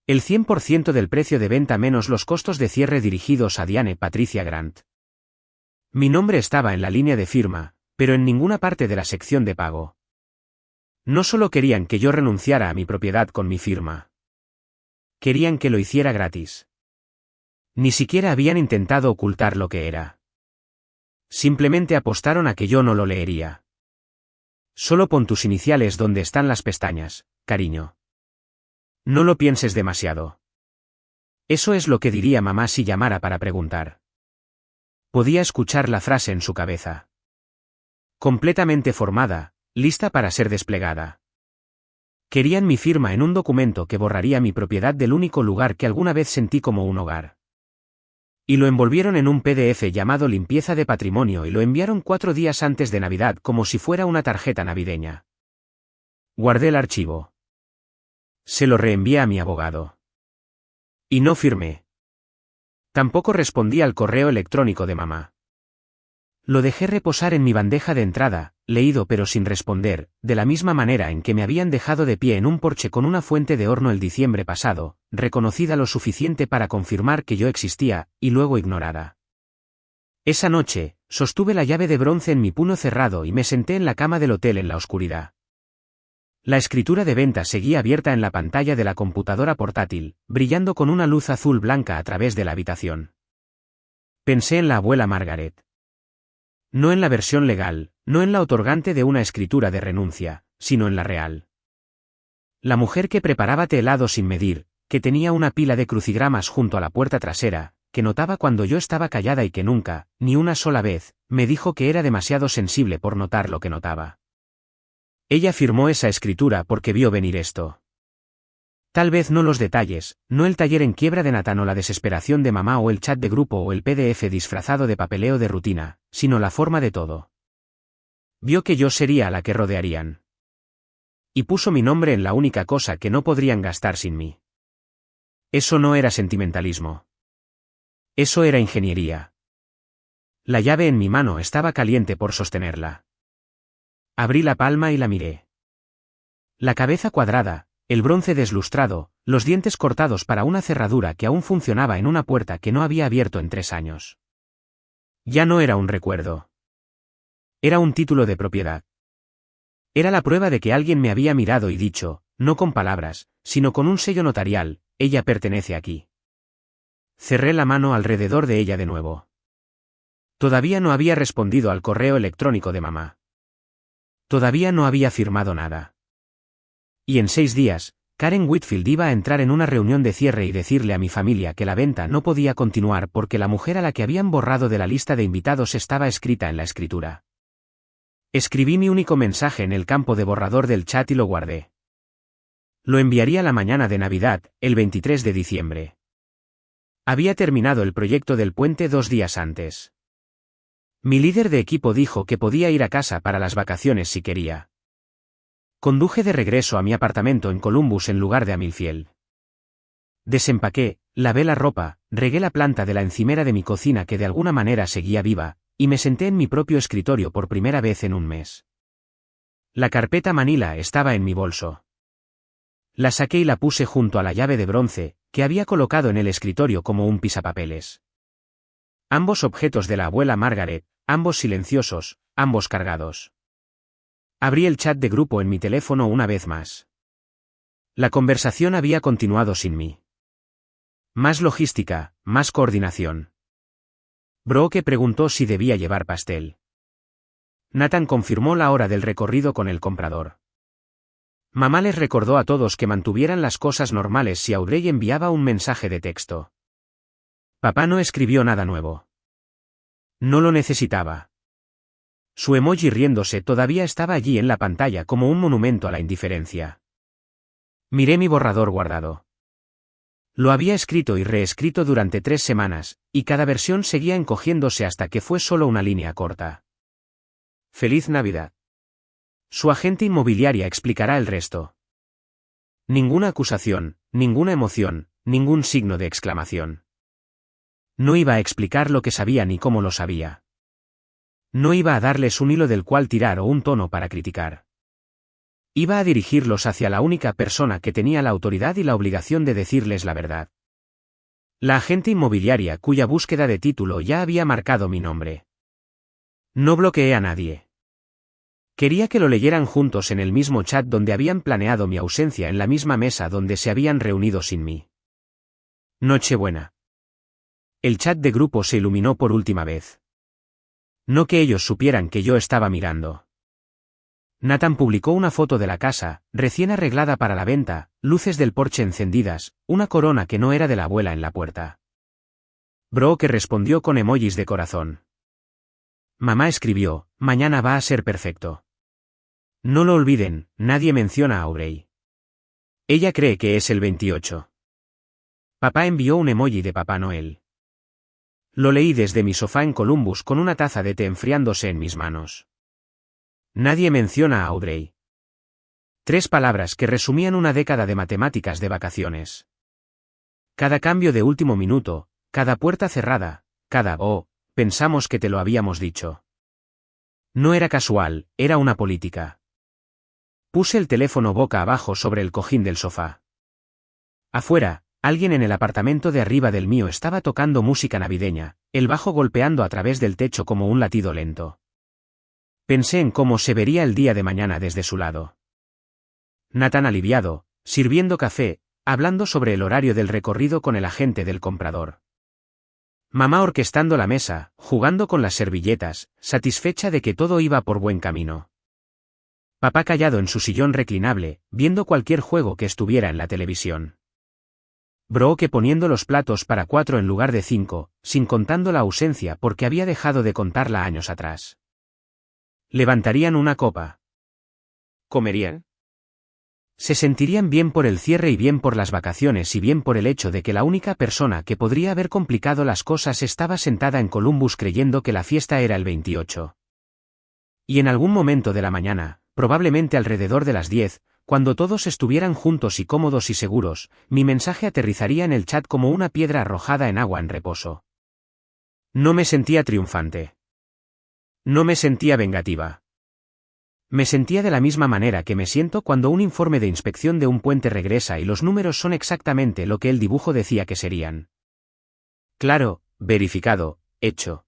El 100% del precio de venta menos los costos de cierre dirigidos a Diane Patricia Grant. Mi nombre estaba en la línea de firma, pero en ninguna parte de la sección de pago. No solo querían que yo renunciara a mi propiedad con mi firma. Querían que lo hiciera gratis. Ni siquiera habían intentado ocultar lo que era. Simplemente apostaron a que yo no lo leería. Solo pon tus iniciales donde están las pestañas, cariño. No lo pienses demasiado. Eso es lo que diría mamá si llamara para preguntar. Podía escuchar la frase en su cabeza. Completamente formada, lista para ser desplegada. Querían mi firma en un documento que borraría mi propiedad del único lugar que alguna vez sentí como un hogar. Y lo envolvieron en un PDF llamado Limpieza de Patrimonio y lo enviaron 4 días antes de Navidad como si fuera una tarjeta navideña. Guardé el archivo. Se lo reenvié a mi abogado. Y no firmé. Tampoco respondí al correo electrónico de mamá. Lo dejé reposar en mi bandeja de entrada, leído pero sin responder, de la misma manera en que me habían dejado de pie en un porche con una fuente de horno el diciembre pasado, reconocida lo suficiente para confirmar que yo existía, y luego ignorada. Esa noche, sostuve la llave de bronce en mi puño cerrado y me senté en la cama del hotel en la oscuridad. La escritura de venta seguía abierta en la pantalla de la computadora portátil, brillando con una luz azul blanca a través de la habitación. Pensé en la abuela Margaret. No en la versión legal, no en la otorgante de una escritura de renuncia, sino en la real. La mujer que preparaba té helado sin medir, que tenía una pila de crucigramas junto a la puerta trasera, que notaba cuando yo estaba callada y que nunca, ni una sola vez, me dijo que era demasiado sensible por notar lo que notaba. Ella firmó esa escritura porque vio venir esto. Tal vez no los detalles, no el taller en quiebra de Nathan o la desesperación de mamá o el chat de grupo o el PDF disfrazado de papeleo de rutina, sino la forma de todo. Vio que yo sería a la que rodearían. Y puso mi nombre en la única cosa que no podrían gastar sin mí. Eso no era sentimentalismo. Eso era ingeniería. La llave en mi mano estaba caliente por sostenerla. Abrí la palma y la miré. La cabeza cuadrada, el bronce deslustrado, los dientes cortados para una cerradura que aún funcionaba en una puerta que no había abierto en 3 años. Ya no era un recuerdo. Era un título de propiedad. Era la prueba de que alguien me había mirado y dicho, no con palabras, sino con un sello notarial, ella pertenece aquí. Cerré la mano alrededor de ella de nuevo. Todavía no había respondido al correo electrónico de mamá. Todavía no había firmado nada. Y en 6 días, Karen Whitfield iba a entrar en una reunión de cierre y decirle a mi familia que la venta no podía continuar porque la mujer a la que habían borrado de la lista de invitados estaba escrita en la escritura. Escribí mi único mensaje en el campo de borrador del chat y lo guardé. Lo enviaría la mañana de Navidad, el 23 de diciembre. Había terminado el proyecto del puente 2 días antes. Mi líder de equipo dijo que podía ir a casa para las vacaciones si quería. Conduje de regreso a mi apartamento en Columbus en lugar de a Millfield. Desempaqué, lavé la ropa, regué la planta de la encimera de mi cocina que de alguna manera seguía viva, y me senté en mi propio escritorio por primera vez en un mes. La carpeta manila estaba en mi bolso. La saqué y la puse junto a la llave de bronce, que había colocado en el escritorio como un pisapapeles. Ambos objetos de la abuela Margaret, ambos silenciosos, ambos cargados. Abrí el chat de grupo en mi teléfono una vez más. La conversación había continuado sin mí. Más logística, más coordinación. Brooke preguntó si debía llevar pastel. Nathan confirmó la hora del recorrido con el comprador. Mamá les recordó a todos que mantuvieran las cosas normales si Audrey enviaba un mensaje de texto. Papá no escribió nada nuevo. No lo necesitaba. Su emoji riéndose todavía estaba allí en la pantalla como un monumento a la indiferencia. Miré mi borrador guardado. Lo había escrito y reescrito durante 3 semanas, y cada versión seguía encogiéndose hasta que fue solo una línea corta. Feliz Navidad. Su agente inmobiliaria explicará el resto. Ninguna acusación, ninguna emoción, ningún signo de exclamación. No iba a explicar lo que sabía ni cómo lo sabía. No iba a darles un hilo del cual tirar o un tono para criticar. Iba a dirigirlos hacia la única persona que tenía la autoridad y la obligación de decirles la verdad. La agente inmobiliaria cuya búsqueda de título ya había marcado mi nombre. No bloqueé a nadie. Quería que lo leyeran juntos en el mismo chat donde habían planeado mi ausencia en la misma mesa donde se habían reunido sin mí. Nochebuena. El chat de grupo se iluminó por última vez. No que ellos supieran que yo estaba mirando. Nathan publicó una foto de la casa, recién arreglada para la venta, luces del porche encendidas, una corona que no era de la abuela en la puerta. Brooke respondió con emojis de corazón. Mamá escribió, mañana va a ser perfecto. No lo olviden, nadie menciona a Audrey. Ella cree que es el 28. Papá envió un emoji de Papá Noel. Lo leí desde mi sofá en Columbus con una taza de té enfriándose en mis manos. Nadie menciona a Audrey. 3 palabras que resumían una década de matemáticas de vacaciones. Cada cambio de último minuto, cada puerta cerrada, cada pensamos que te lo habíamos dicho. No era casual, era una política. Puse el teléfono boca abajo sobre el cojín del sofá. Afuera, alguien en el apartamento de arriba del mío estaba tocando música navideña, el bajo golpeando a través del techo como un latido lento. Pensé en cómo se vería el día de mañana desde su lado. Nathan aliviado, sirviendo café, hablando sobre el horario del recorrido con el agente del comprador. Mamá orquestando la mesa, jugando con las servilletas, satisfecha de que todo iba por buen camino. Papá callado en su sillón reclinable, viendo cualquier juego que estuviera en la televisión. Brooke poniendo los platos para 4 en lugar de 5, sin contando la ausencia porque había dejado de contarla años atrás. ¿Levantarían una copa? ¿Comerían? Se sentirían bien por el cierre y bien por las vacaciones y bien por el hecho de que la única persona que podría haber complicado las cosas estaba sentada en Columbus creyendo que la fiesta era el 28. Y en algún momento de la mañana, probablemente alrededor de las 10, cuando todos estuvieran juntos y cómodos y seguros, mi mensaje aterrizaría en el chat como una piedra arrojada en agua en reposo. No me sentía triunfante. No me sentía vengativa. Me sentía de la misma manera que me siento cuando un informe de inspección de un puente regresa y los números son exactamente lo que el dibujo decía que serían. Claro, verificado, hecho.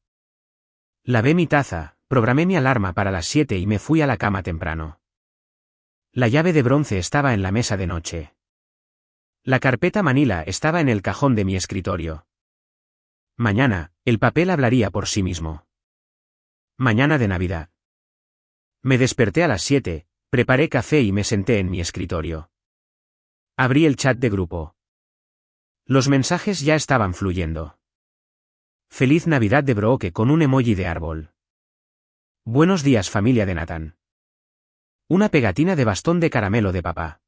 Lavé mi taza, programé mi alarma para las 7 y me fui a la cama temprano. La llave de bronce estaba en la mesa de noche. La carpeta manila estaba en el cajón de mi escritorio. Mañana, el papel hablaría por sí mismo. Mañana de Navidad. Me desperté a las 7, preparé café y me senté en mi escritorio. Abrí el chat de grupo. Los mensajes ya estaban fluyendo. Feliz Navidad de Brooke con un emoji de árbol. Buenos días familia de Nathan. Una pegatina de bastón de caramelo de papá.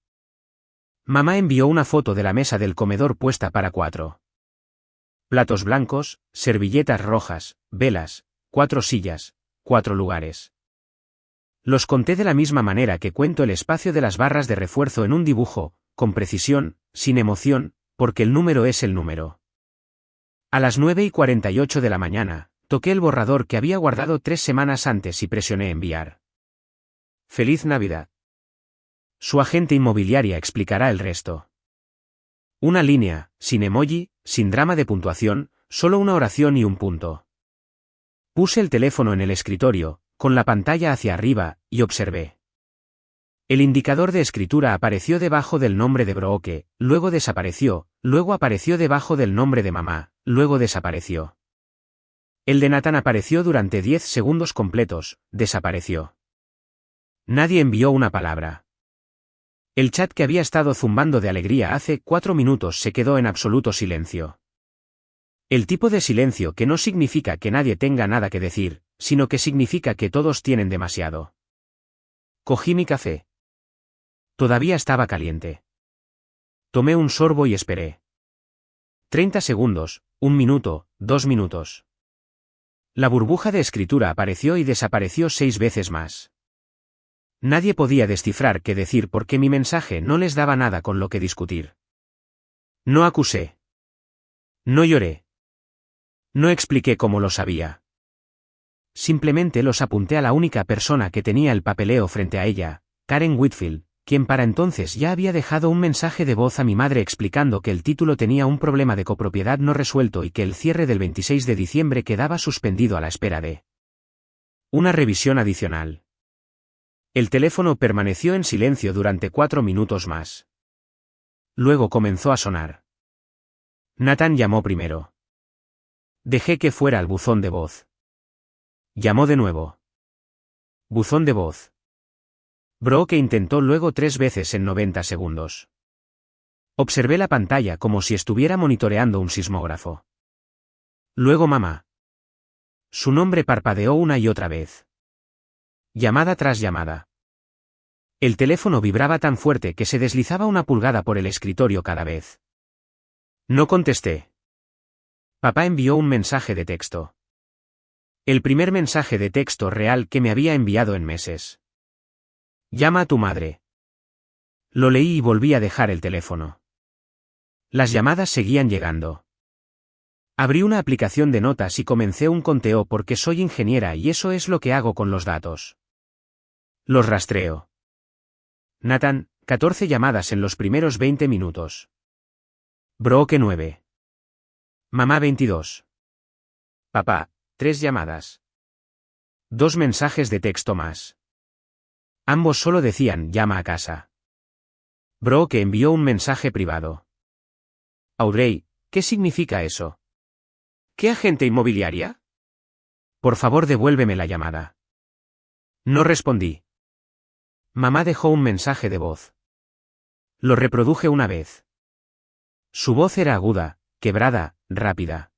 Mamá envió una foto de la mesa del comedor puesta para 4. Platos blancos, servilletas rojas, velas, 4 sillas, 4 lugares. Los conté de la misma manera que cuento el espacio de las barras de refuerzo en un dibujo, con precisión, sin emoción, porque el número es el número. A las 9:48 de la mañana, toqué el borrador que había guardado 3 semanas antes y presioné enviar. Feliz Navidad. Su agente inmobiliaria explicará el resto. Una línea, sin emoji, sin drama de puntuación, solo una oración y un punto. Puse el teléfono en el escritorio, con la pantalla hacia arriba, y observé. El indicador de escritura apareció debajo del nombre de Brooke, luego desapareció, luego apareció debajo del nombre de mamá, luego desapareció. El de Nathan apareció durante 10 segundos completos, desapareció. Nadie envió una palabra. El chat que había estado zumbando de alegría hace 4 minutos se quedó en absoluto silencio. El tipo de silencio que no significa que nadie tenga nada que decir, sino que significa que todos tienen demasiado. Cogí mi café. Todavía estaba caliente. Tomé un sorbo y esperé. 30 segundos, 1 minuto, 2 minutos. La burbuja de escritura apareció y desapareció 6 veces más. Nadie podía descifrar qué decir porque mi mensaje no les daba nada con lo que discutir. No acusé. No lloré. No expliqué cómo lo sabía. Simplemente los apunté a la única persona que tenía el papeleo frente a ella, Karen Whitfield, quien para entonces ya había dejado un mensaje de voz a mi madre explicando que el título tenía un problema de copropiedad no resuelto y que el cierre del 26 de diciembre quedaba suspendido a la espera de una revisión adicional. El teléfono permaneció en silencio durante 4 minutos más. Luego comenzó a sonar. Nathan llamó primero. Dejé que fuera al buzón de voz. Llamó de nuevo. Buzón de voz. Brooke intentó luego 3 veces en 90 segundos. Observé la pantalla como si estuviera monitoreando un sismógrafo. Luego mamá. Su nombre parpadeó una y otra vez. Llamada tras llamada. El teléfono vibraba tan fuerte que se deslizaba 1 pulgada por el escritorio cada vez. No contesté. Papá envió un mensaje de texto. El primer mensaje de texto real que me había enviado en meses. Llama a tu madre. Lo leí y volví a dejar el teléfono. Las llamadas seguían llegando. Abrí una aplicación de notas y comencé un conteo porque soy ingeniera y eso es lo que hago con los datos. Los rastreo. Nathan, 14 llamadas en los primeros 20 minutos. Brooke 9. Mamá 22. Papá, 3 llamadas. 2 mensajes de texto más. Ambos solo decían llama a casa. Brooke envió un mensaje privado. Audrey, ¿qué significa eso? ¿Qué agente inmobiliaria? Por favor devuélveme la llamada. No respondí. Mamá dejó un mensaje de voz. Lo reproduje una vez. Su voz era aguda, quebrada, rápida.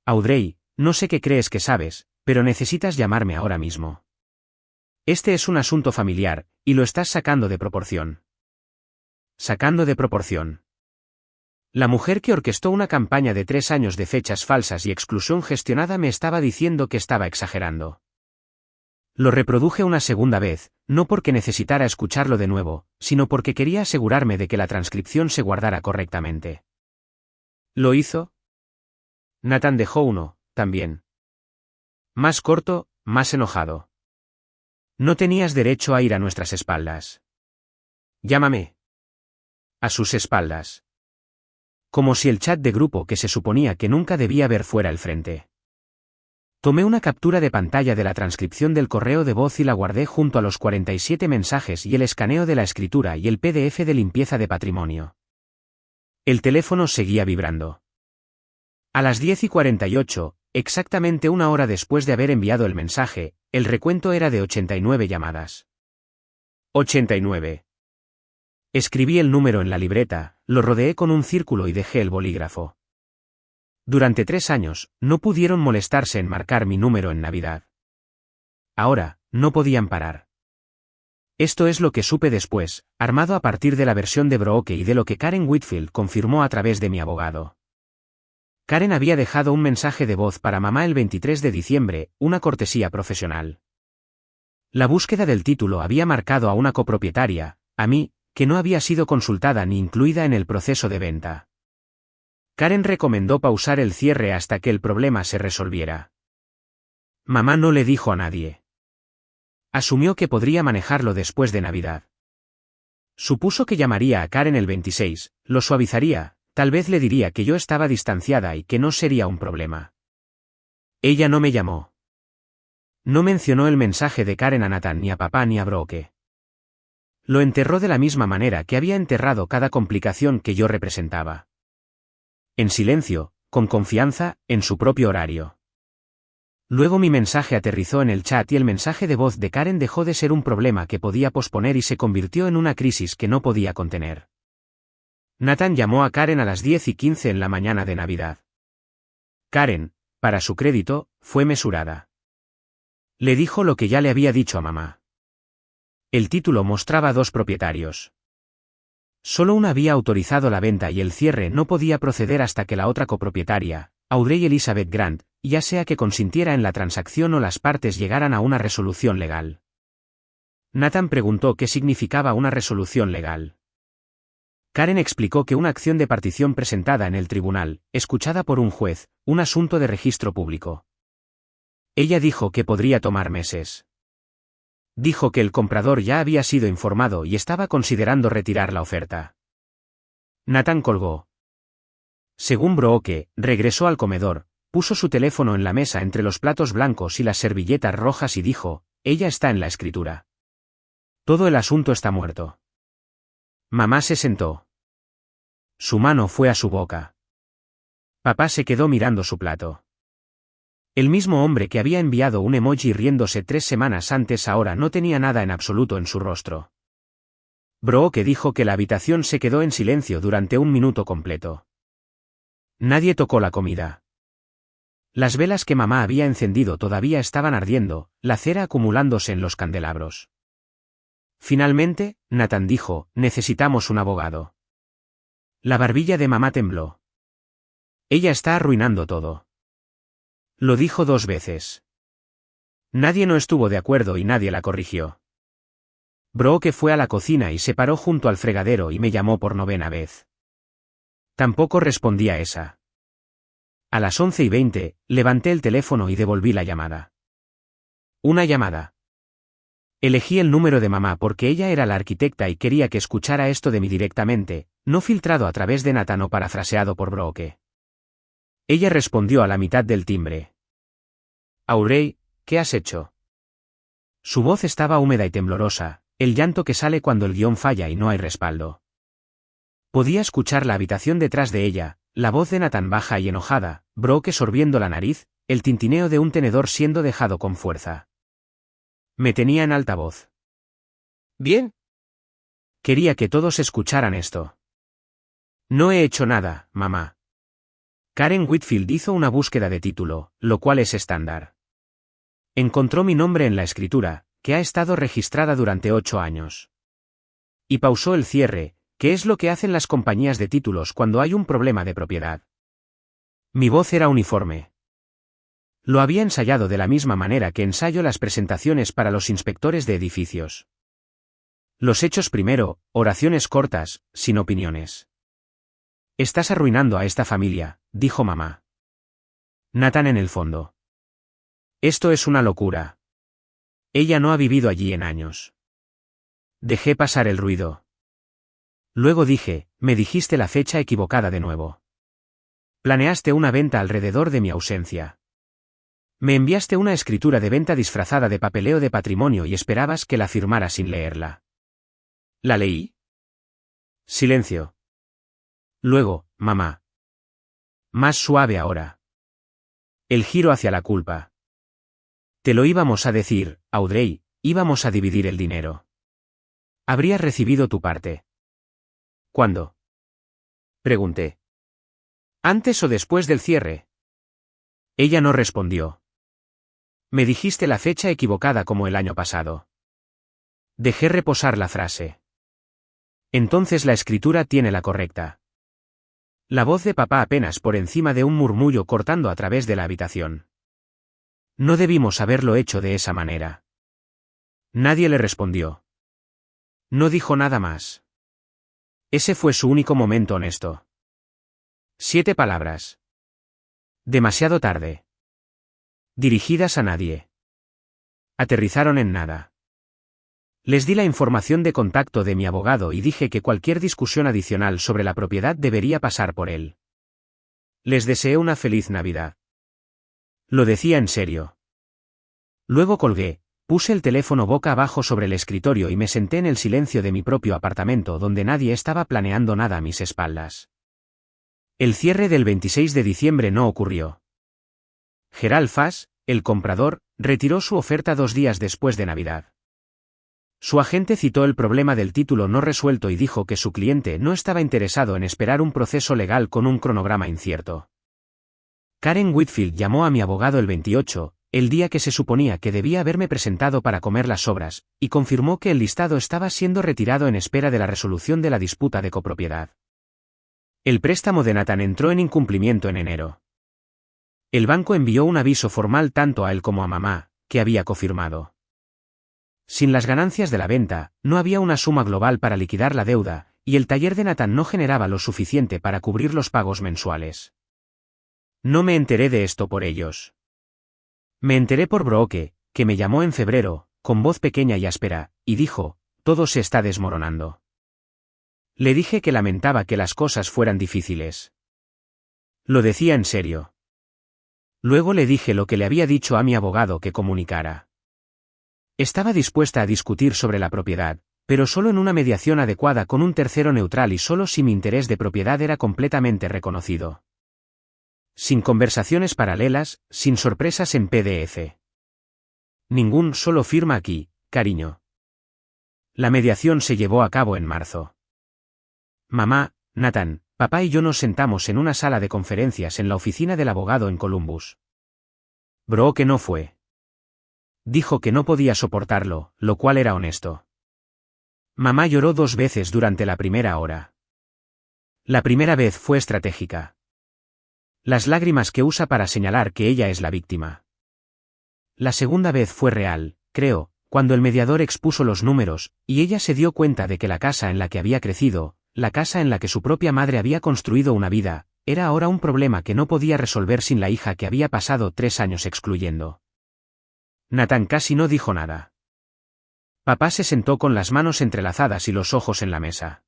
Audrey, no sé qué crees que sabes, pero necesitas llamarme ahora mismo. Este es un asunto familiar, y lo estás sacando de proporción. Sacando de proporción. La mujer que orquestó una campaña de 3 años de fechas falsas y exclusión gestionada me estaba diciendo que estaba exagerando. Lo reproduje una segunda vez, no porque necesitara escucharlo de nuevo, sino porque quería asegurarme de que la transcripción se guardara correctamente. ¿Lo hizo? Nathan dejó uno, también. Más corto, más enojado. No tenías derecho a ir a nuestras espaldas. Llámame. A sus espaldas. Como si el chat de grupo que se suponía que nunca debía ver fuera el frente. Tomé una captura de pantalla de la transcripción del correo de voz y la guardé junto a los 47 mensajes y el escaneo de la escritura y el PDF de limpieza de patrimonio. El teléfono seguía vibrando. A las 10:48, exactamente una hora después de haber enviado el mensaje, el recuento era de 89 llamadas. 89. Escribí el número en la libreta, lo rodeé con un círculo y dejé el bolígrafo. Durante 3 años, no pudieron molestarse en marcar mi número en Navidad. Ahora, no podían parar. Esto es lo que supe después, armado a partir de la versión de Brooke y de lo que Karen Whitfield confirmó a través de mi abogado. Karen había dejado un mensaje de voz para mamá el 23 de diciembre, una cortesía profesional. La búsqueda del título había marcado a una copropietaria, a mí, que no había sido consultada ni incluida en el proceso de venta. Karen recomendó pausar el cierre hasta que el problema se resolviera. Mamá no le dijo a nadie. Asumió que podría manejarlo después de Navidad. Supuso que llamaría a Karen el 26, lo suavizaría, tal vez le diría que yo estaba distanciada y que no sería un problema. Ella no me llamó. No mencionó el mensaje de Karen a Nathan ni a papá ni a Brooke. Lo enterró de la misma manera que había enterrado cada complicación que yo representaba. En silencio, con confianza, en su propio horario. Luego mi mensaje aterrizó en el chat y el mensaje de voz de Karen dejó de ser un problema que podía posponer y se convirtió en una crisis que no podía contener. Nathan llamó a Karen a las 10:15 en la mañana de Navidad. Karen, para su crédito, fue mesurada. Le dijo lo que ya le había dicho a mamá. El título mostraba 2 propietarios. Solo una había autorizado la venta y el cierre no podía proceder hasta que la otra copropietaria, Audrey Elizabeth Grant, ya sea que consintiera en la transacción o las partes llegaran a una resolución legal. Nathan preguntó qué significaba una resolución legal. Karen explicó que una acción de partición presentada en el tribunal, escuchada por un juez, un asunto de registro público. Ella dijo que podría tomar meses. Dijo que el comprador ya había sido informado y estaba considerando retirar la oferta. Nathan colgó. Según Brooke, regresó al comedor, puso su teléfono en la mesa entre los platos blancos y las servilletas rojas y dijo, ella está en la escritura. Todo el asunto está muerto. Mamá se sentó. Su mano fue a su boca. Papá se quedó mirando su plato. El mismo hombre que había enviado un emoji riéndose 3 semanas antes ahora no tenía nada en absoluto en su rostro. Brooke dijo que la habitación se quedó en silencio durante 1 minuto completo. Nadie tocó la comida. Las velas que mamá había encendido todavía estaban ardiendo, la cera acumulándose en los candelabros. Finalmente, Nathan dijo, necesitamos un abogado. La barbilla de mamá tembló. Ella está arruinando todo. Lo dijo 2 veces. Nadie no estuvo de acuerdo y nadie la corrigió. Brooke fue a la cocina y se paró junto al fregadero y me llamó por 9ª vez. Tampoco respondí a esa. A las 11:20, levanté el teléfono y devolví la llamada. Una llamada. Elegí el número de mamá porque ella era la arquitecta y quería que escuchara esto de mí directamente, no filtrado a través de Nathan o parafraseado por Brooke. Ella respondió a la mitad del timbre. Audrey, ¿qué has hecho? Su voz estaba húmeda y temblorosa, el llanto que sale cuando el guión falla y no hay respaldo. Podía escuchar la habitación detrás de ella, la voz de Nathan baja y enojada, Brooke sorbiendo la nariz, el tintineo de un tenedor siendo dejado con fuerza. Me tenía en altavoz. ¿Bien? Quería que todos escucharan esto. No he hecho nada, mamá. Karen Whitfield hizo una búsqueda de título, lo cual es estándar. Encontró mi nombre en la escritura, que ha estado registrada durante 8 años. Y pausó el cierre, que es lo que hacen las compañías de títulos cuando hay un problema de propiedad. Mi voz era uniforme. Lo había ensayado de la misma manera que ensayo las presentaciones para los inspectores de edificios. Los hechos primero, oraciones cortas, sin opiniones. Estás arruinando a esta familia, dijo mamá. Nathan en el fondo. Esto es una locura. Ella no ha vivido allí en años. Dejé pasar el ruido. Luego dije, me dijiste la fecha equivocada de nuevo. Planeaste una venta alrededor de mi ausencia. Me enviaste una escritura de venta disfrazada de papeleo de patrimonio y esperabas que la firmara sin leerla. ¿La leí? Silencio. Luego, mamá. Más suave ahora. El giro hacia la culpa. Te lo íbamos a decir, Audrey, íbamos a dividir el dinero. Habrías recibido tu parte. ¿Cuándo? Pregunté. ¿Antes o después del cierre? Ella no respondió. Me dijiste la fecha equivocada como el año pasado. Dejé reposar la frase. Entonces la escritura tiene la correcta. La voz de papá apenas por encima de un murmullo cortando a través de la habitación. No debimos haberlo hecho de esa manera. Nadie le respondió. No dijo nada más. Ese fue su único momento honesto. 7 palabras. Demasiado tarde. Dirigidas a nadie. Aterrizaron en nada. Les di la información de contacto de mi abogado y dije que cualquier discusión adicional sobre la propiedad debería pasar por él. Les deseé una feliz Navidad. Lo decía en serio. Luego colgué, puse el teléfono boca abajo sobre el escritorio y me senté en el silencio de mi propio apartamento donde nadie estaba planeando nada a mis espaldas. El cierre del 26 de diciembre no ocurrió. Gerald Fass, el comprador, retiró su oferta 2 días después de Navidad. Su agente citó el problema del título no resuelto y dijo que su cliente no estaba interesado en esperar un proceso legal con un cronograma incierto. Karen Whitfield llamó a mi abogado el 28, el día que se suponía que debía haberme presentado para comer las sobras, y confirmó que el listado estaba siendo retirado en espera de la resolución de la disputa de copropiedad. El préstamo de Nathan entró en incumplimiento en enero. El banco envió un aviso formal tanto a él como a mamá, que había confirmado. Sin las ganancias de la venta, no había una suma global para liquidar la deuda, y el taller de Nathan no generaba lo suficiente para cubrir los pagos mensuales. No me enteré de esto por ellos. Me enteré por Brooke, que me llamó en febrero, con voz pequeña y áspera, y dijo, todo se está desmoronando. Le dije que lamentaba que las cosas fueran difíciles. Lo decía en serio. Luego le dije lo que le había dicho a mi abogado que comunicara. Estaba dispuesta a discutir sobre la propiedad, pero solo en una mediación adecuada con un tercero neutral y solo si mi interés de propiedad era completamente reconocido. Sin conversaciones paralelas, sin sorpresas en PDF. Ningún solo firma aquí, cariño. La mediación se llevó a cabo en marzo. Mamá, Nathan, papá y yo nos sentamos en una sala de conferencias en la oficina del abogado en Columbus. Brooke no fue. Dijo que no podía soportarlo, lo cual era honesto. Mamá lloró 2 veces durante la primera hora. La primera vez fue estratégica. Las lágrimas que usa para señalar que ella es la víctima. La segunda vez fue real, creo, cuando el mediador expuso los números, y ella se dio cuenta de que la casa en la que había crecido, la casa en la que su propia madre había construido una vida, era ahora un problema que no podía resolver sin la hija que había pasado 3 años excluyendo. Nathan casi no dijo nada. Papá se sentó con las manos entrelazadas y los ojos en la mesa.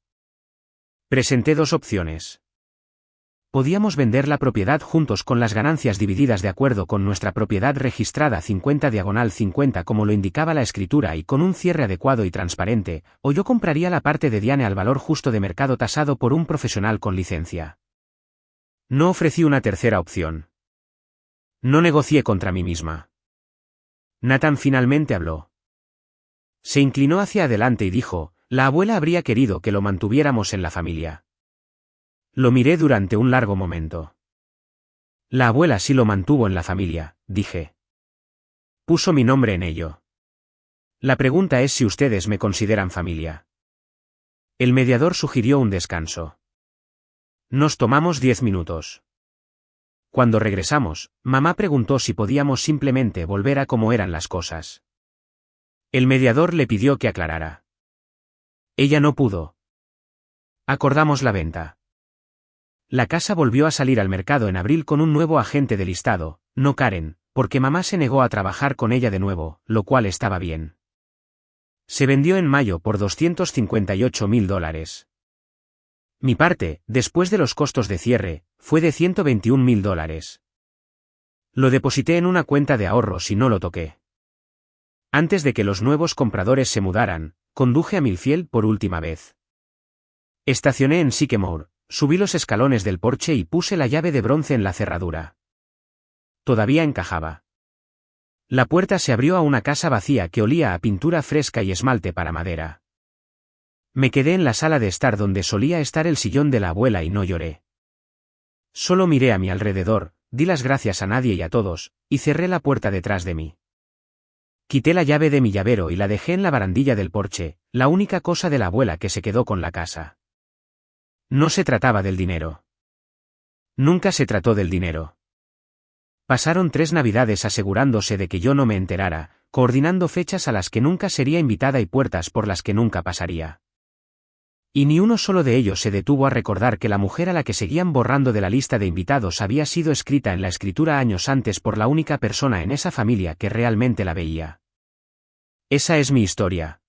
Presenté 2 opciones. Podíamos vender la propiedad juntos con las ganancias divididas de acuerdo con nuestra propiedad registrada 50/50 como lo indicaba la escritura y con un cierre adecuado y transparente, o yo compraría la parte de Diane al valor justo de mercado tasado por un profesional con licencia. No ofrecí una tercera opción. No negocié contra mí misma. Nathan finalmente habló. Se inclinó hacia adelante y dijo, la abuela habría querido que lo mantuviéramos en la familia. Lo miré durante un largo momento. La abuela sí lo mantuvo en la familia, dije. Puso mi nombre en ello. La pregunta es si ustedes me consideran familia. El mediador sugirió un descanso. Nos tomamos 10 minutos. Cuando regresamos, mamá preguntó si podíamos simplemente volver a cómo eran las cosas. El mediador le pidió que aclarara. Ella no pudo. Acordamos la venta. La casa volvió a salir al mercado en abril con un nuevo agente de listado, no Karen, porque mamá se negó a trabajar con ella de nuevo, lo cual estaba bien. Se vendió en mayo por $258,000. Mi parte, después de los costos de cierre, fue de $121,000. Lo deposité en una cuenta de ahorros y no lo toqué. Antes de que los nuevos compradores se mudaran, conduje a Millfield por última vez. Estacioné en Sycamore, subí los escalones del porche y puse la llave de bronce en la cerradura. todavía encajaba. La puerta se abrió a una casa vacía que olía a pintura fresca y esmalte para madera. Me quedé en la sala de estar donde solía estar el sillón de la abuela y no lloré. Solo miré a mi alrededor, di las gracias a nadie y a todos, y cerré la puerta detrás de mí. Quité la llave de mi llavero y la dejé en la barandilla del porche, la única cosa de la abuela que se quedó con la casa. No se trataba del dinero. Nunca se trató del dinero. Pasaron 3 navidades asegurándose de que yo no me enterara, coordinando fechas a las que nunca sería invitada y puertas por las que nunca pasaría. Y ni uno solo de ellos se detuvo a recordar que la mujer a la que seguían borrando de la lista de invitados había sido escrita en la escritura años antes por la única persona en esa familia que realmente la veía. Esa es mi historia.